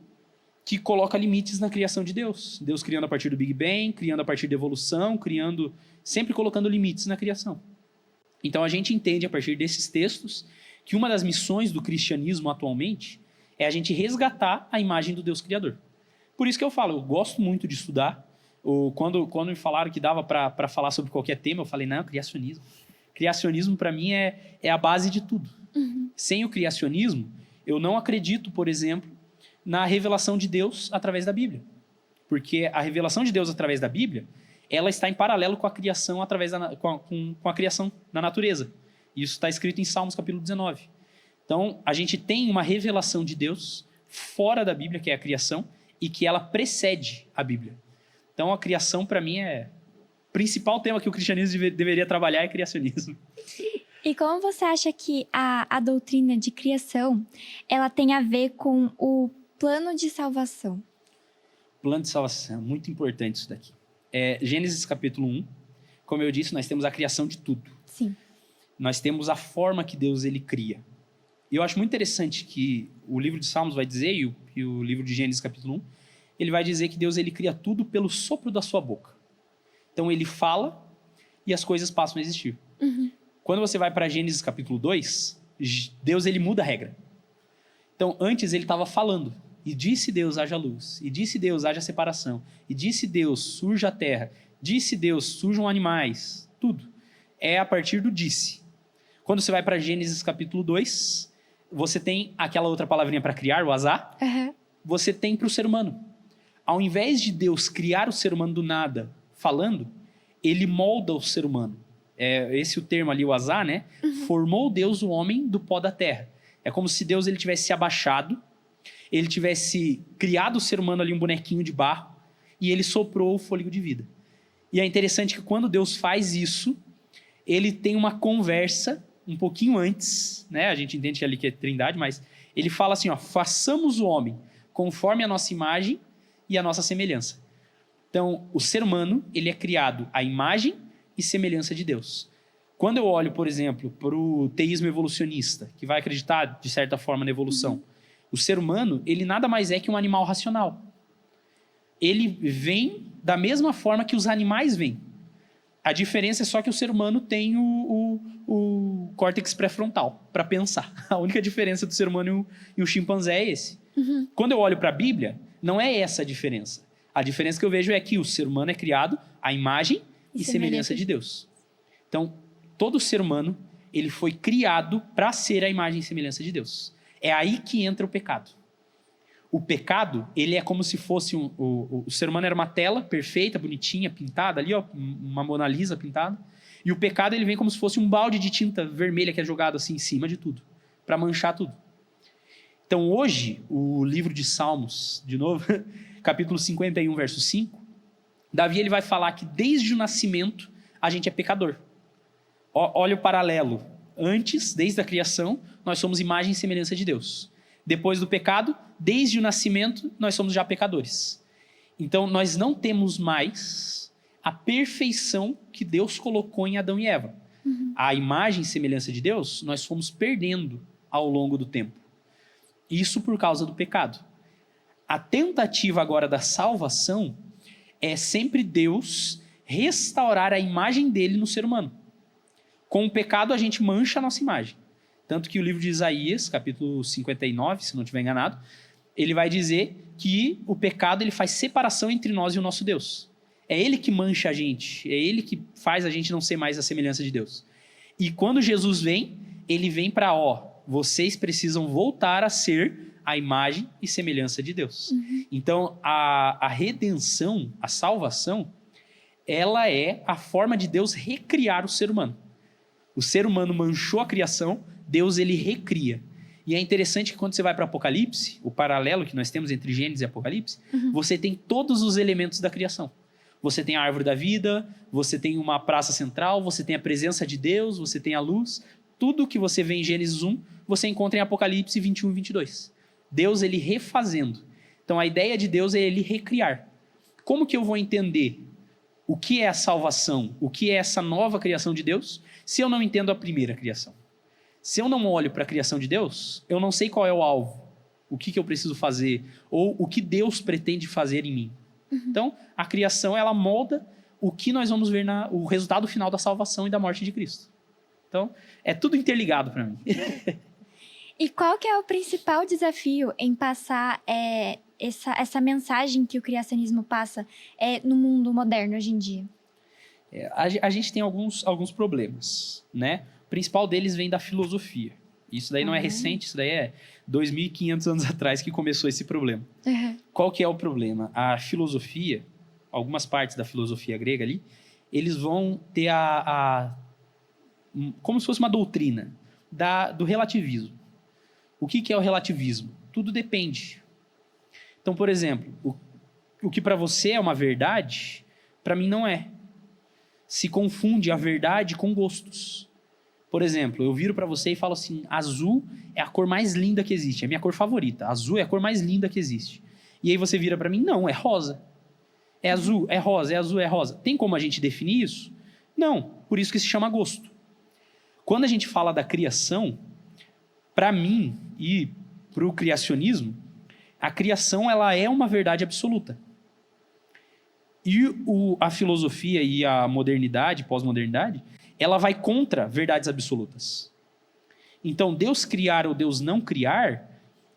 que coloca limites na criação de Deus. Deus criando a partir do Big Bang, criando a partir da evolução, sempre colocando limites na criação. Então a gente entende a partir desses textos que uma das missões do cristianismo atualmente é a gente resgatar a imagem do Deus criador. Por isso que eu falo, eu gosto muito de estudar. Quando me falaram que dava para falar sobre qualquer tema, eu falei, não, criacionismo. Criacionismo, para mim, é a base de tudo. Sem o criacionismo, eu não acredito, por exemplo, na revelação de Deus através da Bíblia. Porque a revelação de Deus através da Bíblia, ela está em paralelo com a criação com a criação da natureza. Isso está escrito em Salmos capítulo 19. Então, a gente tem uma revelação de Deus fora da Bíblia, que é a criação, e que ela precede a Bíblia. Então, a criação, para mim, o principal tema que o cristianismo deveria trabalhar é criacionismo. E como você acha que a doutrina de criação, ela tem a ver com o plano de salvação? Plano de salvação, muito importante isso daqui. Gênesis capítulo 1, como eu disse, nós temos a criação de tudo. Sim. Nós temos a forma que Deus ele cria. E eu acho muito interessante que o livro de Salmos vai dizer, e o livro de Gênesis capítulo 1, ele vai dizer que Deus ele cria tudo pelo sopro da sua boca. Então ele fala e as coisas passam a existir. Quando você vai para Gênesis capítulo 2, Deus ele muda a regra. Então antes ele estava falando. E disse Deus, haja luz. E disse Deus, haja separação. E disse Deus, surja a terra. Disse Deus, surjam animais. Tudo. É a partir do disse. Quando você vai para Gênesis capítulo 2, você tem aquela outra palavrinha para criar, o azar. Você tem para o ser humano. Ao invés de Deus criar o ser humano do nada falando, ele molda o ser humano. Esse o termo ali, o azar, né? Formou Deus o homem do pó da terra. É como se Deus ele tivesse se abaixado, ele tivesse criado o ser humano ali, um bonequinho de barro, e ele soprou o fôlego de vida. E é interessante que quando Deus faz isso, ele tem uma conversa um pouquinho antes, né? A gente entende ali que é trindade, mas ele fala assim, ó, façamos o homem conforme a nossa imagem e a nossa semelhança. Então, o ser humano, ele é criado à imagem e semelhança de Deus. Quando eu olho, por exemplo, para o teísmo evolucionista, que vai acreditar, de certa forma, na evolução, o ser humano, ele nada mais é que um animal racional. Ele vem da mesma forma que os animais vêm. A diferença é só que o ser humano tem o córtex pré-frontal para pensar. A única diferença do ser humano e o chimpanzé é esse. Quando eu olho para a Bíblia, não é essa a diferença. A diferença que eu vejo é que o ser humano é criado à imagem e semelhança de Deus. Então, todo ser humano, ele foi criado para ser a imagem e semelhança de Deus. É aí que entra o pecado. O pecado, ele é como se fosse o ser humano era uma tela perfeita, bonitinha, pintada ali, ó, uma Mona Lisa pintada. E o pecado, ele vem como se fosse um balde de tinta vermelha que é jogado assim em cima de tudo, para manchar tudo. Então, hoje, o livro de Salmos, de novo, capítulo 51, verso 5, Davi ele vai falar que desde o nascimento a gente é pecador. Olha o paralelo. Antes, desde a criação, nós somos imagem e semelhança de Deus. Depois do pecado, desde o nascimento, nós somos já pecadores. Então, nós não temos mais a perfeição que Deus colocou em Adão e Eva. A imagem e semelhança de Deus, nós fomos perdendo ao longo do tempo. Isso por causa do pecado. A tentativa agora da salvação é sempre Deus restaurar a imagem dele no ser humano. Com o pecado, a gente mancha a nossa imagem. Tanto que o livro de Isaías, capítulo 59, se não estiver enganado, ele vai dizer que o pecado ele faz separação entre nós e o nosso Deus. É ele que mancha a gente, é ele que faz a gente não ser mais a semelhança de Deus. E quando Jesus vem, ele vem para, vocês precisam voltar a ser a imagem e semelhança de Deus. Então, a redenção, a salvação, ela é a forma de Deus recriar o ser humano. O ser humano manchou a criação, Deus ele recria. E é interessante que quando você vai para Apocalipse, o paralelo que nós temos entre Gênesis e Apocalipse, você tem todos os elementos da criação. Você tem a árvore da vida, você tem uma praça central, você tem a presença de Deus, você tem a luz. Tudo que você vê em Gênesis 1, você encontra em Apocalipse 21 e 22. Deus ele refazendo. Então a ideia de Deus é ele recriar. Como que eu vou entender o que é a salvação, o que é essa nova criação de Deus, se eu não entendo a primeira criação? Se eu não olho para a criação de Deus, eu não sei qual é o alvo, o que eu preciso fazer, ou o que Deus pretende fazer em mim. Então, a criação, ela molda o que nós vamos ver o resultado final da salvação e da morte de Cristo. Então, é tudo interligado para mim. E qual que é o principal desafio em passar essa mensagem que o criacionismo passa no mundo moderno hoje em dia? A gente tem alguns problemas, né? O principal deles vem da filosofia. Isso daí não é recente, isso daí é 2.500 anos atrás que começou esse problema. Qual que é o problema? A filosofia, algumas partes da filosofia grega ali, eles vão ter como se fosse uma doutrina do relativismo. O que é o relativismo? Tudo depende. Então, por exemplo, o que para você é uma verdade, para mim não é. Se confunde a verdade com gostos. Por exemplo, eu viro para você e falo assim, azul é a cor mais linda que existe, é a minha cor favorita. Azul é a cor mais linda que existe. E aí você vira para mim, não, é rosa. É azul, é rosa, é azul, é rosa. Tem como a gente definir isso? Não, por isso que se chama gosto. Quando a gente fala da criação, para mim e para o criacionismo, a criação ela é uma verdade absoluta. E a filosofia e a modernidade, pós-modernidade, ela vai contra verdades absolutas. Então, Deus criar ou Deus não criar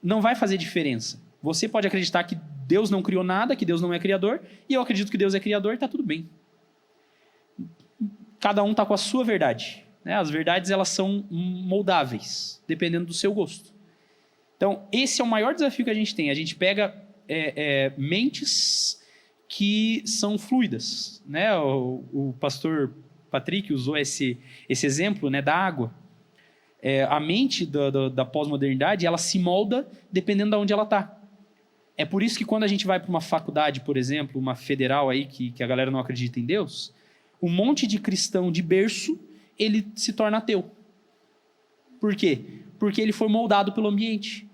não vai fazer diferença. Você pode acreditar que Deus não criou nada, que Deus não é criador, e eu acredito que Deus é criador e está tudo bem. Cada um está com a sua verdade. Né? As verdades elas são moldáveis, dependendo do seu gosto. Então, esse é o maior desafio que a gente tem. A gente pega mentes que são fluidas. Né? O pastor Patrick usou esse exemplo, né, da água. A mente da pós-modernidade ela se molda dependendo de onde ela está. É por isso que quando a gente vai para uma faculdade, por exemplo, uma federal aí que a galera não acredita em Deus, um monte de cristão de berço, ele se torna ateu. Por quê? Porque ele foi moldado pelo ambiente.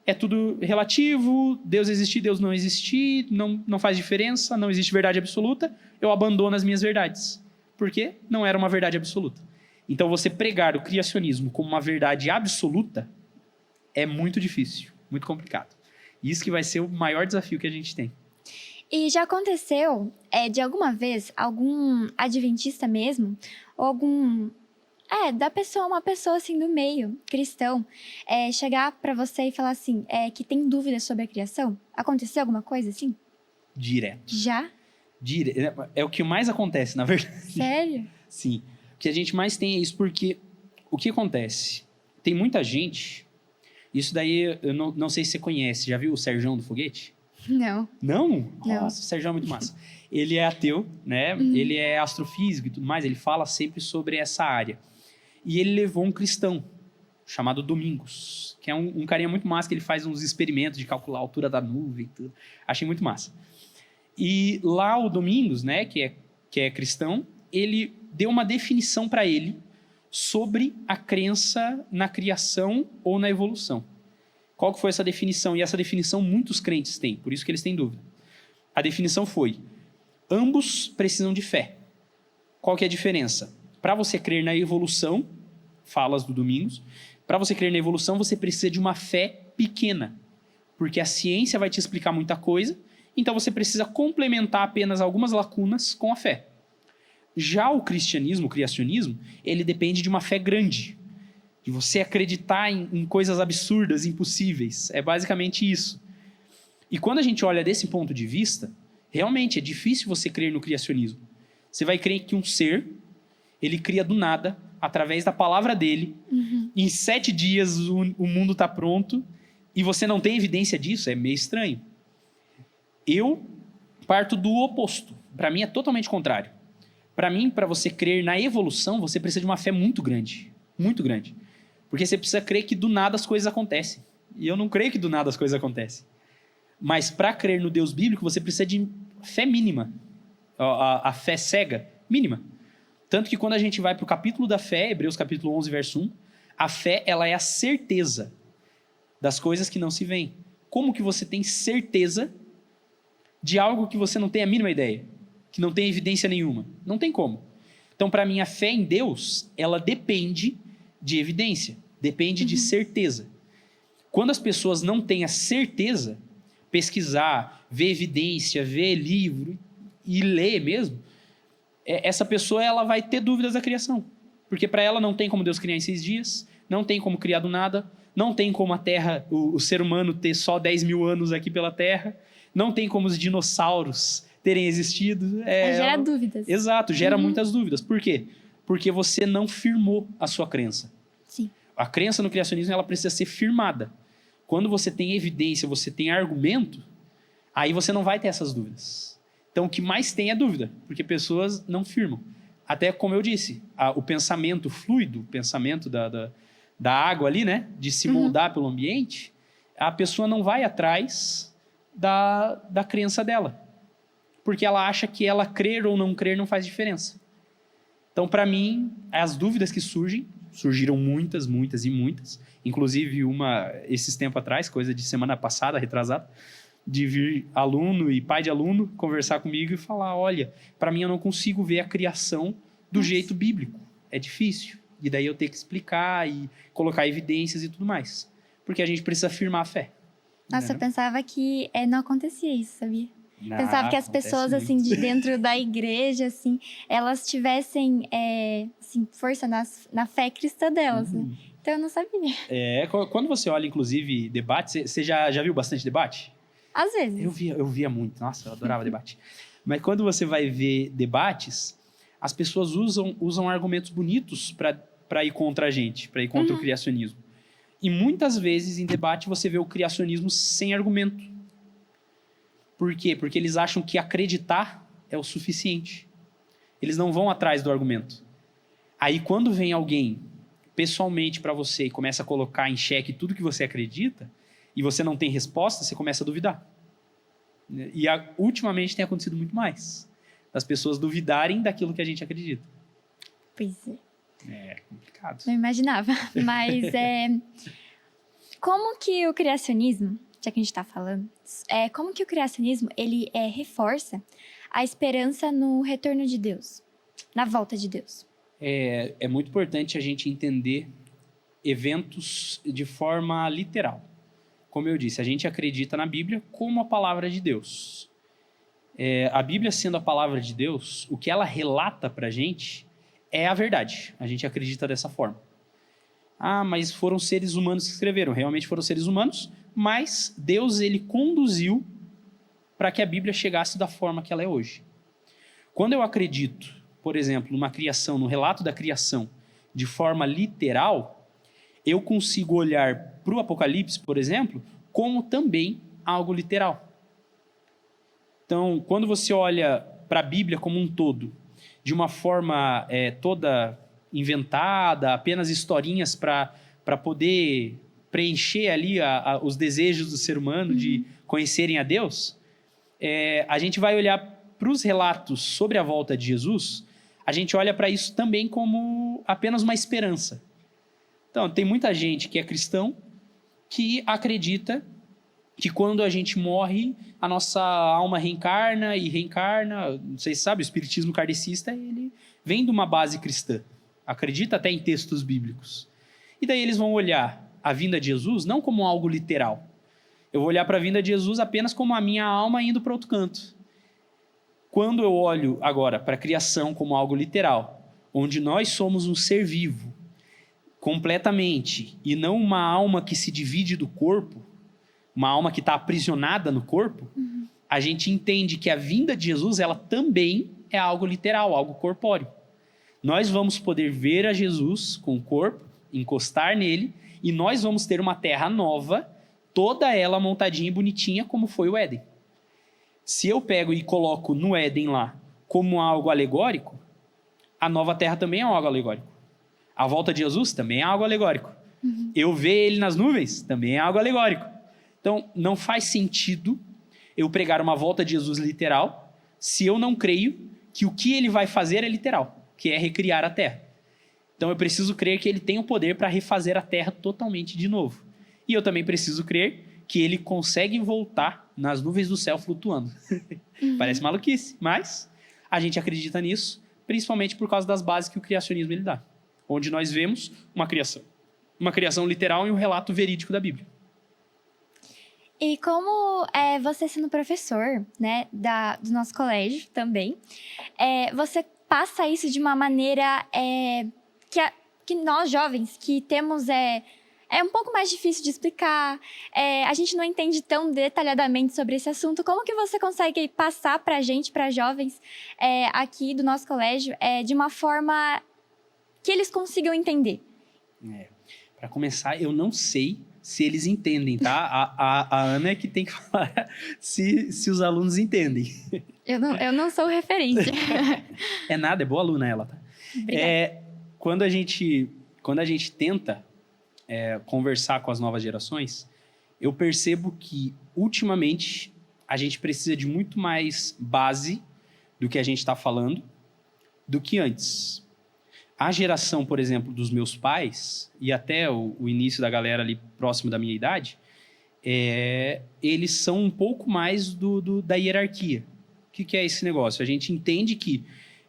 É tudo relativo, Deus existir, Deus não existir, não faz diferença, não existe verdade absoluta, eu abandono as minhas verdades. Por quê? Não era uma verdade absoluta. Então, você pregar o criacionismo como uma verdade absoluta é muito difícil, muito complicado. Isso que vai ser o maior desafio que a gente tem. E já aconteceu, de alguma vez, algum adventista mesmo, ou uma pessoa assim do meio, cristão, chegar pra você e falar assim, que tem dúvidas sobre a criação? Aconteceu alguma coisa assim? Direto. Já? É o que mais acontece, na verdade. Sério? Sim. O que a gente mais tem é isso porque o que acontece? Tem muita gente... Isso daí, eu não sei se você conhece. Já viu o Serjão do Foguete? Não. Não? Não. Nossa, o Serjão é muito massa. Ele é ateu, né? Ele é astrofísico e tudo mais. Ele fala sempre sobre essa área. E ele levou um cristão chamado Domingos, que é um carinha muito massa, que ele faz uns experimentos de calcular a altura da nuvem e tudo. Achei muito massa. E lá o Domingos, né, que é cristão, ele deu uma definição para ele sobre a crença na criação ou na evolução. Qual que foi essa definição? E essa definição muitos crentes têm, por isso que eles têm dúvida. A definição foi, ambos precisam de fé. Qual que é a diferença? Para você crer na evolução, falas do Domingos, para você crer na evolução, você precisa de uma fé pequena, porque a ciência vai te explicar muita coisa, então você precisa complementar apenas algumas lacunas com a fé. Já o cristianismo, o criacionismo, ele depende de uma fé grande, de você acreditar em coisas absurdas, impossíveis. É basicamente isso. E quando a gente olha desse ponto de vista, realmente é difícil você crer no criacionismo. Você vai crer que um ser, ele cria do nada, através da palavra dele, em 7 dias o mundo está pronto, e você não tem evidência disso, é meio estranho. Eu parto do oposto. Para mim é totalmente contrário. Para mim, para você crer na evolução, você precisa de uma fé muito grande. Muito grande. Porque você precisa crer que do nada as coisas acontecem. E eu não creio que do nada as coisas acontecem. Mas para crer no Deus bíblico, você precisa de fé mínima. A fé cega, mínima. Tanto que quando a gente vai para o capítulo da fé, Hebreus capítulo 11, verso 1, a fé ela é a certeza das coisas que não se veem. Como que você tem certeza de algo que você não tem a mínima ideia? Que não tem evidência nenhuma? Não tem como. Então, para mim, a fé em Deus, ela depende de evidência, depende de certeza. Quando as pessoas não têm a certeza, pesquisar, ver evidência, ver livro e ler mesmo, essa pessoa ela vai ter dúvidas da criação. Porque para ela não tem como Deus criar em 6 dias, não tem como criar do nada, não tem como a Terra, o ser humano ter só 10 mil anos aqui pela Terra, não tem como os dinossauros terem existido. Gera dúvidas. Exato, gera muitas dúvidas. Por quê? Porque você não firmou a sua crença. Sim. A crença no criacionismo, ela precisa ser firmada. Quando você tem evidência, você tem argumento, aí você não vai ter essas dúvidas. Então, o que mais tem é dúvida, porque pessoas não firmam. Até como eu disse, o pensamento fluido, o pensamento da água ali, né? De se moldar pelo ambiente, a pessoa não vai atrás da crença dela. Porque ela acha que ela crer ou não crer não faz diferença. Então, para mim, as dúvidas que surgiram muitas, muitas e muitas. Inclusive, esses tempos atrás, coisa de semana passada, retrasada, de vir aluno e pai de aluno conversar comigo e falar, olha, para mim eu não consigo ver a criação do jeito bíblico. É difícil. E daí eu tenho que explicar e colocar evidências e tudo mais. Porque a gente precisa afirmar a fé. Nossa, eu pensava que não acontecia isso, sabia? Não, Pensava que as pessoas, acontece assim, de dentro da igreja, assim, elas tivessem, assim, força na fé cristã delas, né? Então, eu não sabia. Quando você olha, inclusive, debate, você já viu bastante debate? Às vezes. Eu via muito. Nossa, eu adorava debate. Mas quando você vai ver debates, as pessoas usam argumentos bonitos para ir contra a gente, para ir contra o criacionismo. E muitas vezes, em debate, você vê o criacionismo sem argumento. Por quê? Porque eles acham que acreditar é o suficiente. Eles não vão atrás do argumento. Aí, quando vem alguém pessoalmente para você e começa a colocar em xeque tudo que você acredita, e você não tem resposta, você começa a duvidar. E ultimamente tem acontecido muito mais. Das pessoas duvidarem daquilo que a gente acredita. Pois é. É complicado. Não imaginava. Mas como que o criacionismo, já que a gente está falando, como que o criacionismo ele reforça a esperança no retorno de Deus, na volta de Deus? É muito importante a gente entender eventos de forma literal. Como eu disse, a gente acredita na Bíblia como a palavra de Deus. A Bíblia sendo a palavra de Deus, o que ela relata para a gente é a verdade. A gente acredita dessa forma. Mas foram seres humanos que escreveram. Realmente foram seres humanos, mas Deus ele conduziu para que a Bíblia chegasse da forma que ela é hoje. Quando eu acredito, por exemplo, numa criação, no relato da criação, de forma literal, eu consigo olhar para o Apocalipse, por exemplo, como também algo literal. Então, quando você olha para a Bíblia como um todo, de uma forma toda inventada, apenas historinhas para poder preencher ali os desejos do ser humano de conhecerem a Deus, a gente vai olhar para os relatos sobre a volta de Jesus, a gente olha para isso também como apenas uma esperança. Então, tem muita gente que é cristão que acredita que quando a gente morre, a nossa alma reencarna e reencarna. Não sei se sabe, o espiritismo kardecista, ele vem de uma base cristã. Acredita até em textos bíblicos. E daí eles vão olhar a vinda de Jesus não como algo literal. Eu vou olhar para a vinda de Jesus apenas como a minha alma indo para outro canto. Quando eu olho agora para a criação como algo literal, onde nós somos um ser vivo, completamente, e não uma alma que se divide do corpo, uma alma que está aprisionada no corpo, a gente entende que a vinda de Jesus, ela também é algo literal, algo corpóreo. Nós vamos poder ver a Jesus com o corpo, encostar nele, e nós vamos ter uma terra nova, toda ela montadinha e bonitinha, como foi o Éden. Se eu pego e coloco no Éden lá como algo alegórico, a nova terra também é algo alegórico. A volta de Jesus também é algo alegórico. Eu ver ele nas nuvens também é algo alegórico. Então, não faz sentido eu pregar uma volta de Jesus literal se eu não creio que o que ele vai fazer é literal, que é recriar a terra. Então, eu preciso crer que ele tem o poder para refazer a terra totalmente de novo. E eu também preciso crer que ele consegue voltar nas nuvens do céu flutuando. Parece maluquice, mas a gente acredita nisso, principalmente por causa das bases que o criacionismo ele dá. Onde nós vemos uma criação literal e um relato verídico da Bíblia. E como você sendo professor, né, do nosso colégio também, você passa isso de uma maneira que nós jovens que temos é um pouco mais difícil de explicar, a gente não entende tão detalhadamente sobre esse assunto. Como que você consegue passar pra gente, para jovens aqui do nosso colégio, de uma forma que eles consigam entender? Para começar, eu não sei se eles entendem, tá? A Ana é que tem que falar se os alunos entendem. Eu não sou referência. É nada, é boa aluna ela, tá? Obrigada. Quando a gente tenta conversar com as novas gerações, eu percebo que, ultimamente, a gente precisa de muito mais base do que a gente está falando do que antes. A geração, por exemplo, dos meus pais, e até o início da galera ali próximo da minha idade, eles são um pouco mais da hierarquia. O que é esse negócio? A gente entende que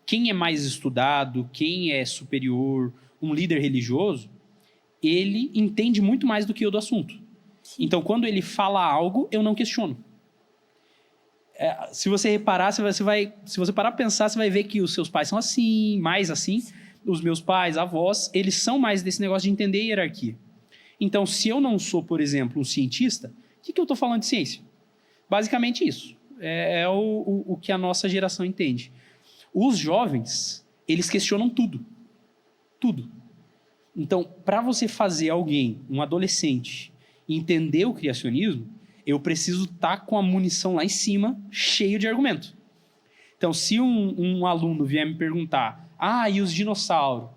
quem é mais estudado, quem é superior, um líder religioso, ele entende muito mais do que eu do assunto. Sim. Então, quando ele fala algo, eu não questiono. Se você reparar, se você parar para pensar, você vai ver que os seus pais são assim, mais assim. Os meus pais, avós, eles são mais desse negócio de entender a hierarquia. Então, se eu não sou, por exemplo, um cientista, o que eu estou falando de ciência? Basicamente isso. É o que a nossa geração entende. Os jovens, eles questionam tudo. Tudo. Então, para você fazer alguém, um adolescente, entender o criacionismo, eu preciso estar com a munição lá em cima, cheio de argumento. Então, se um aluno vier me perguntar, e os dinossauros?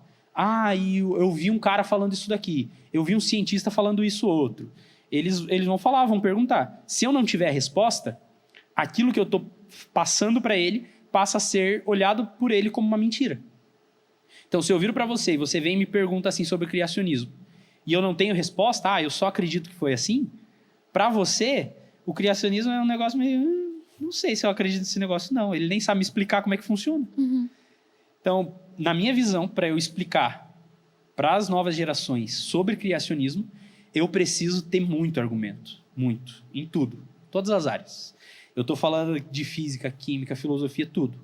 E eu vi um cara falando isso daqui. Eu vi um cientista falando isso outro. Eles vão falar, vão perguntar. Se eu não tiver a resposta, aquilo que eu estou passando para ele passa a ser olhado por ele como uma mentira. Então, se eu viro para você e você vem e me pergunta assim sobre o criacionismo, e eu não tenho resposta, eu só acredito que foi assim, para você, o criacionismo é um negócio meio... não sei se eu acredito nesse negócio, não. Ele nem sabe me explicar como é que funciona. Uhum. Então, na minha visão, para eu explicar para as novas gerações sobre criacionismo, eu preciso ter muito argumento. Muito. Em tudo. Todas as áreas. Eu estou falando de física, química, filosofia, tudo.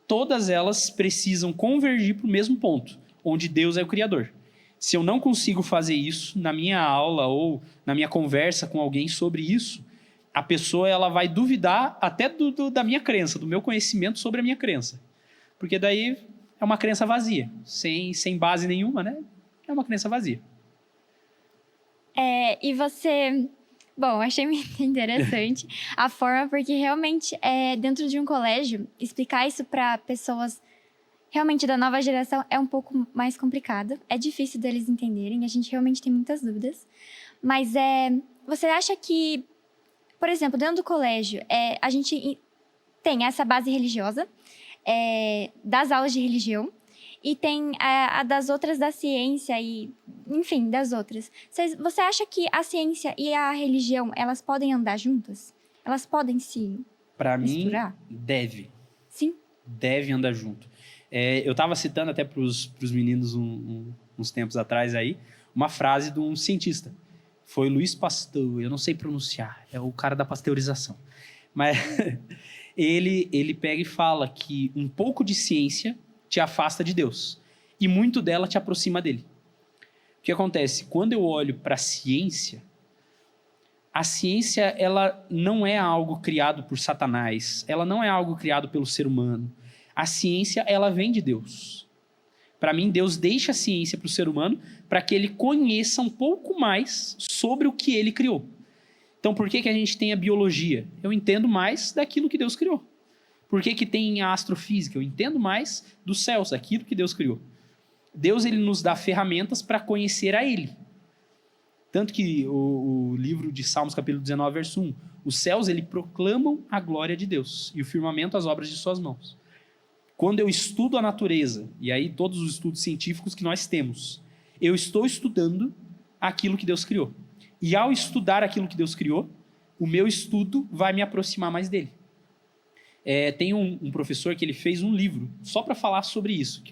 Todas elas precisam convergir para o mesmo ponto, onde Deus é o Criador. Se eu não consigo fazer isso na minha aula ou na minha conversa com alguém sobre isso, a pessoa ela vai duvidar até da minha crença, do meu conhecimento sobre a minha crença. Porque daí é uma crença vazia, sem base nenhuma, né? É uma crença vazia. E você... Bom, achei muito interessante a forma, porque realmente, dentro de um colégio, explicar isso para pessoas realmente da nova geração é um pouco mais complicado. É difícil deles entenderem, a gente realmente tem muitas dúvidas. Mas você acha que, por exemplo, dentro do colégio, a gente tem essa base religiosa, das aulas de religião, e tem a das outras da ciência e, enfim, das outras. Você acha que a ciência e a religião, elas podem andar juntas? Elas podem se misturar? Para mim, deve. Sim? Deve andar junto. Eu estava citando até para os meninos uns tempos atrás aí, uma frase de um cientista. Foi Louis Pasteur, eu não sei pronunciar, é o cara da pasteurização. Mas ele pega e fala que um pouco de ciência te afasta de Deus e muito dela te aproxima dele. O que acontece? Quando eu olho para a ciência ela não é algo criado por Satanás, ela não é algo criado pelo ser humano. A ciência, ela vem de Deus. Para mim, Deus deixa a ciência para o ser humano para que ele conheça um pouco mais sobre o que ele criou. Então, por que a gente tem a biologia? Eu entendo mais daquilo que Deus criou. Por que tem a astrofísica? Eu entendo mais dos céus, daquilo que Deus criou. Deus ele nos dá ferramentas para conhecer a Ele. Tanto que o livro de Salmos, capítulo 19, verso 1, os céus ele proclamam a glória de Deus e o firmamento as obras de suas mãos. Quando eu estudo a natureza, e aí todos os estudos científicos que nós temos, eu estou estudando aquilo que Deus criou. E ao estudar aquilo que Deus criou, o meu estudo vai me aproximar mais dele. Tem um professor que ele fez um livro só para falar sobre isso,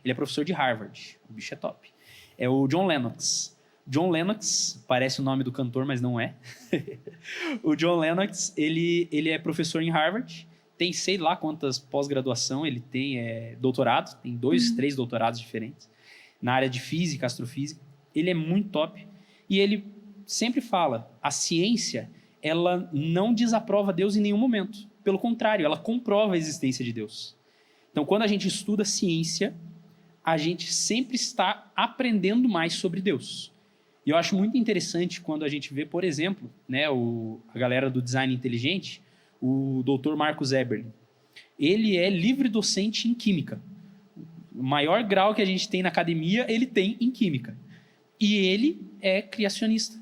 ele é professor de Harvard, o bicho é top. É o John Lennox. John Lennox, parece o nome do cantor, mas não é. O John Lennox, ele é professor em Harvard, tem sei lá quantas pós-graduação, ele tem doutorado, tem 2, 3 doutorados diferentes, na área de física, astrofísica. Ele é muito top. E ele sempre fala, a ciência, ela não desaprova Deus em nenhum momento. Pelo contrário, ela comprova a existência de Deus. Então, quando a gente estuda ciência, a gente sempre está aprendendo mais sobre Deus. E eu acho muito interessante quando a gente vê, por exemplo, né, a galera do design inteligente, o Dr. Marcus Eberle. Ele é livre docente em química. O maior grau que a gente tem na academia, ele tem em química. E ele é criacionista,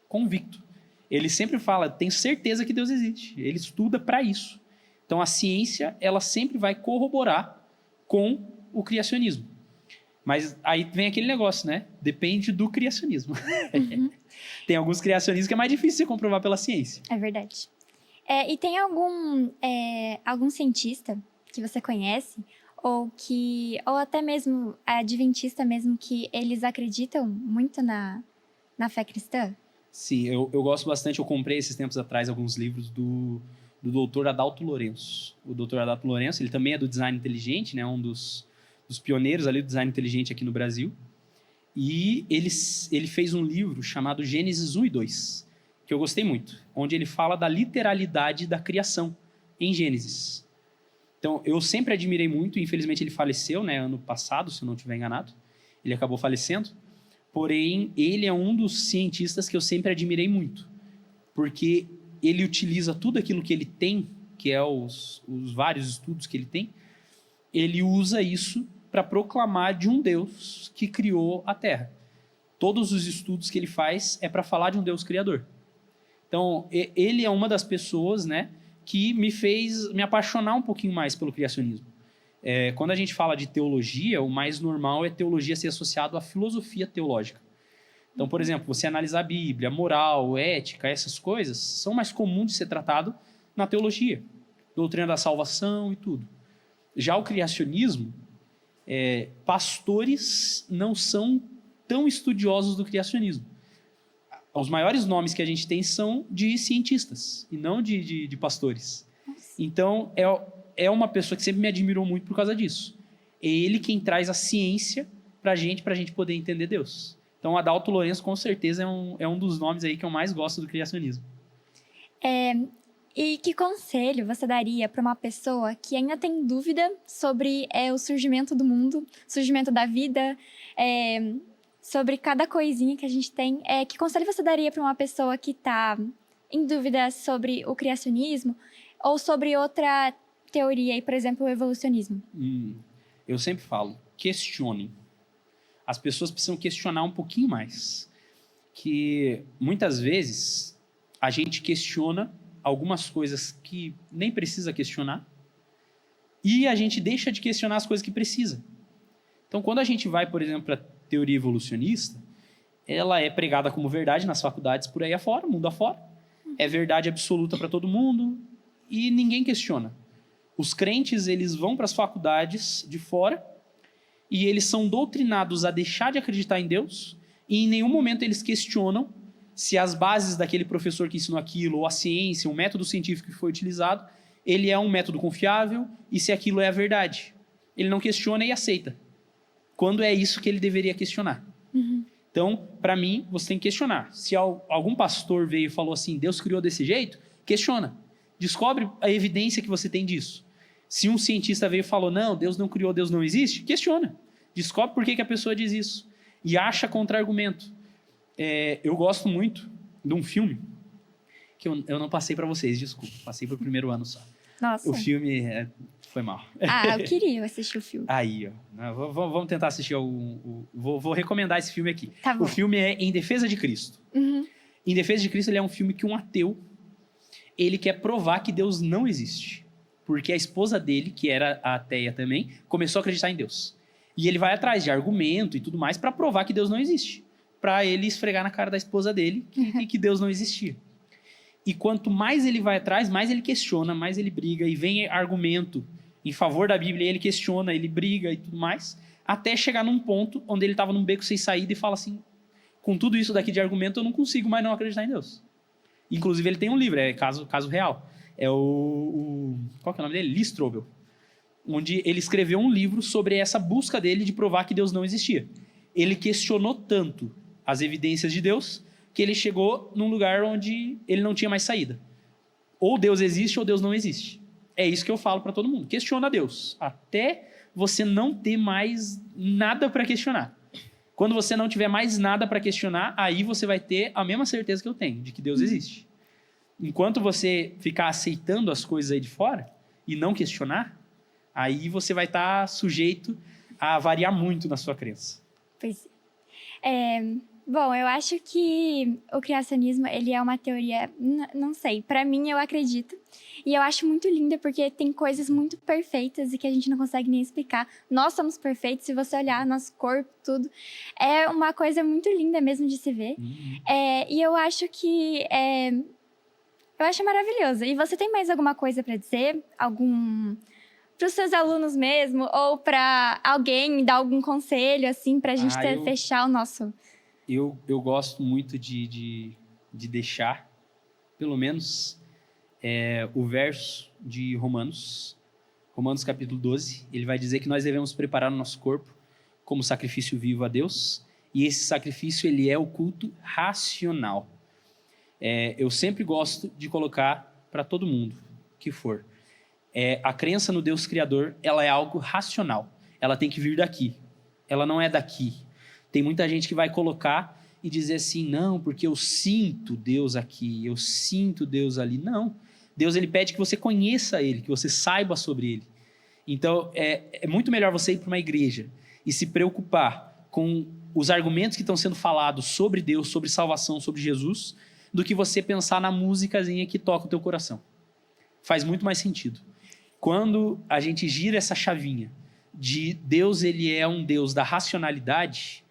convicto. Ele sempre fala, tenho certeza que Deus existe. Ele estuda para isso. Então, a ciência, ela sempre vai corroborar com o criacionismo. Mas aí vem aquele negócio, né? Depende do criacionismo. Uhum. Tem alguns criacionismos que é mais difícil de comprovar pela ciência. É verdade. E tem algum cientista que você conhece, ou até mesmo adventista mesmo, que eles acreditam muito na fé cristã? Sim, eu gosto bastante. Eu comprei esses tempos atrás alguns livros do Dr. Adalto Lourenço. O Dr. Adalto Lourenço, ele também é do design inteligente, né? Um dos pioneiros ali do design inteligente aqui no Brasil. E ele fez um livro chamado Gênesis 1 e 2, que eu gostei muito, onde ele fala da literalidade da criação em Gênesis. Então, eu sempre admirei muito, infelizmente ele faleceu, né, ano passado, se eu não estiver enganado. Ele acabou falecendo. Porém, ele é um dos cientistas que eu sempre admirei muito, porque ele utiliza tudo aquilo que ele tem, que é os vários estudos que ele tem, ele usa isso para proclamar de um Deus que criou a Terra. Todos os estudos que ele faz é para falar de um Deus criador. Então, ele é uma das pessoas, né, que me fez me apaixonar um pouquinho mais pelo criacionismo. Quando a gente fala de teologia, o mais normal é teologia ser associado à filosofia teológica. Então, por exemplo, você analisar a Bíblia, moral, ética, essas coisas, são mais comuns de ser tratado na teologia. Doutrina da salvação e tudo. Já o criacionismo, pastores não são tão estudiosos do criacionismo. Os maiores nomes que a gente tem são de cientistas e não de pastores. Nossa. Então, é uma pessoa que sempre me admirou muito por causa disso. É ele quem traz a ciência pra gente poder entender Deus. Então, Adalto Lourenço, com certeza, é um dos nomes aí que eu mais gosto do criacionismo. E que conselho você daria para uma pessoa que ainda tem dúvida sobre o surgimento do mundo, surgimento da vida, sobre cada coisinha que a gente tem? Que conselho você daria para uma pessoa que está em dúvida sobre o criacionismo ou sobre outra teoria, aí, por exemplo, o evolucionismo? Eu sempre falo, questionem. As pessoas precisam questionar um pouquinho mais. Que muitas vezes a gente questiona algumas coisas que nem precisa questionar e a gente deixa de questionar as coisas que precisa. Então, quando a gente vai, por exemplo, para a teoria evolucionista, ela é pregada como verdade nas faculdades por aí afora, mundo afora. É verdade absoluta para todo mundo e ninguém questiona. Os crentes, eles vão para as faculdades de fora e eles são doutrinados a deixar de acreditar em Deus e em nenhum momento eles questionam se as bases daquele professor que ensinou aquilo, ou a ciência, o método científico que foi utilizado, ele é um método confiável e se aquilo é a verdade. Ele não questiona e aceita. Quando é isso que ele deveria questionar. Uhum. Então, para mim, você tem que questionar. Se algum pastor veio e falou assim, Deus criou desse jeito, questiona. Descobre a evidência que você tem disso. Se um cientista veio e falou, não, Deus não criou, Deus não existe, questiona. Descobre por que a pessoa diz isso. E acha contra-argumento. Eu gosto muito de um filme que eu não passei para vocês, desculpa. Passei para o primeiro ano só. Nossa. O filme foi mal. Eu queria assistir o filme. Aí, ó. Vamos tentar assistir vou recomendar esse filme aqui. Tá bom. O filme é Em Defesa de Cristo. Uhum. Em Defesa de Cristo, ele é um filme que um ateu, ele quer provar que Deus não existe. Porque a esposa dele, que era ateia também, começou a acreditar em Deus. E ele vai atrás de argumento e tudo mais para provar que Deus não existe. Para ele esfregar na cara da esposa dele que Deus não existia. E quanto mais ele vai atrás, mais ele questiona, mais ele briga. E vem argumento em favor da Bíblia, e ele questiona, ele briga e tudo mais. Até chegar num ponto onde ele estava num beco sem saída e fala assim, com tudo isso daqui de argumento, eu não consigo mais não acreditar em Deus. Inclusive, ele tem um livro, caso real. É qual que é o nome dele? Lee Strobel. Onde ele escreveu um livro sobre essa busca dele de provar que Deus não existia. Ele questionou tanto as evidências de Deus, que ele chegou num lugar onde ele não tinha mais saída. Ou Deus existe ou Deus não existe. É isso que eu falo para todo mundo. Questiona Deus, até você não ter mais nada para questionar. Quando você não tiver mais nada para questionar, aí você vai ter a mesma certeza que eu tenho, de que Deus existe. Enquanto você ficar aceitando as coisas aí de fora e não questionar, aí você vai estar sujeito a variar muito na sua crença. Pois é. Bom, eu acho que o criacionismo, ele é uma teoria, não sei, para mim eu acredito. E eu acho muito linda porque tem coisas muito perfeitas e que a gente não consegue nem explicar. Nós somos perfeitos, se você olhar nosso corpo, tudo. É uma coisa muito linda mesmo de se ver. E eu acho que... eu acho maravilhoso. E você tem mais alguma coisa para dizer? Para os seus alunos mesmo? Ou para alguém dar algum conselho, assim, para a gente fechar o nosso... Eu gosto muito de deixar, pelo menos, o verso de Romanos capítulo 12. Ele vai dizer que nós devemos preparar o nosso corpo como sacrifício vivo a Deus, e esse sacrifício ele é o culto racional. Eu sempre gosto de colocar para todo mundo que for. A crença no Deus Criador, ela é algo racional. Ela tem que vir daqui. Ela não é daqui. Tem muita gente que vai colocar e dizer assim, não, porque eu sinto Deus aqui, eu sinto Deus ali. Não. Deus ele pede que você conheça Ele, que você saiba sobre Ele. Então, é muito melhor você ir para uma igreja e se preocupar com os argumentos que estão sendo falados sobre Deus, sobre salvação, sobre Jesus, do que você pensar na musicazinha que toca o teu coração. Faz muito mais sentido. Quando a gente gira essa chavinha de Deus, ele é um Deus da racionalidade,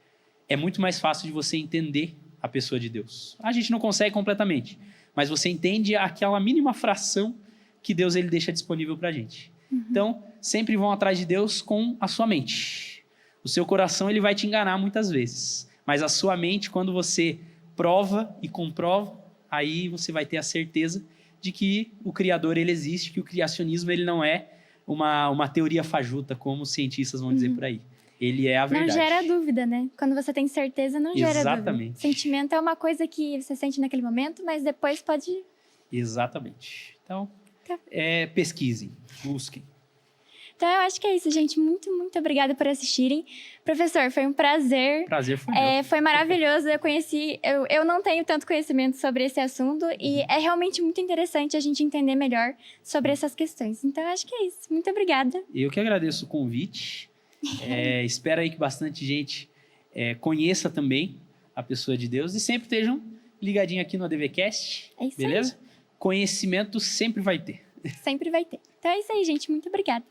é muito mais fácil de você entender a pessoa de Deus. A gente não consegue completamente, mas você entende aquela mínima fração que Deus ele deixa disponível para a gente. Então, sempre vão atrás de Deus com a sua mente. O seu coração ele vai te enganar muitas vezes, mas a sua mente, quando você prova e comprova, aí você vai ter a certeza de que o Criador ele existe, que o criacionismo ele não é uma teoria fajuta, como os cientistas vão dizer por aí. Ele é a verdade. Não gera dúvida, né? Quando você tem certeza, não gera dúvida. Exatamente. Sentimento é uma coisa que você sente naquele momento, mas depois pode... Exatamente. Então, pesquisem, busquem. Então, eu acho que é isso, gente. Muito, muito obrigada por assistirem. Professor, foi um prazer. Prazer foi meu. Foi maravilhoso. Eu não tenho tanto conhecimento sobre esse assunto e é realmente muito interessante a gente entender melhor sobre essas questões. Então, eu acho que é isso. Muito obrigada. Eu que agradeço o convite. Espero aí que bastante gente conheça também a pessoa de Deus e sempre estejam ligadinhos aqui no ADVCast. É isso beleza? Aí. Conhecimento sempre vai ter. Sempre vai ter. Então é isso aí, gente. Muito obrigada.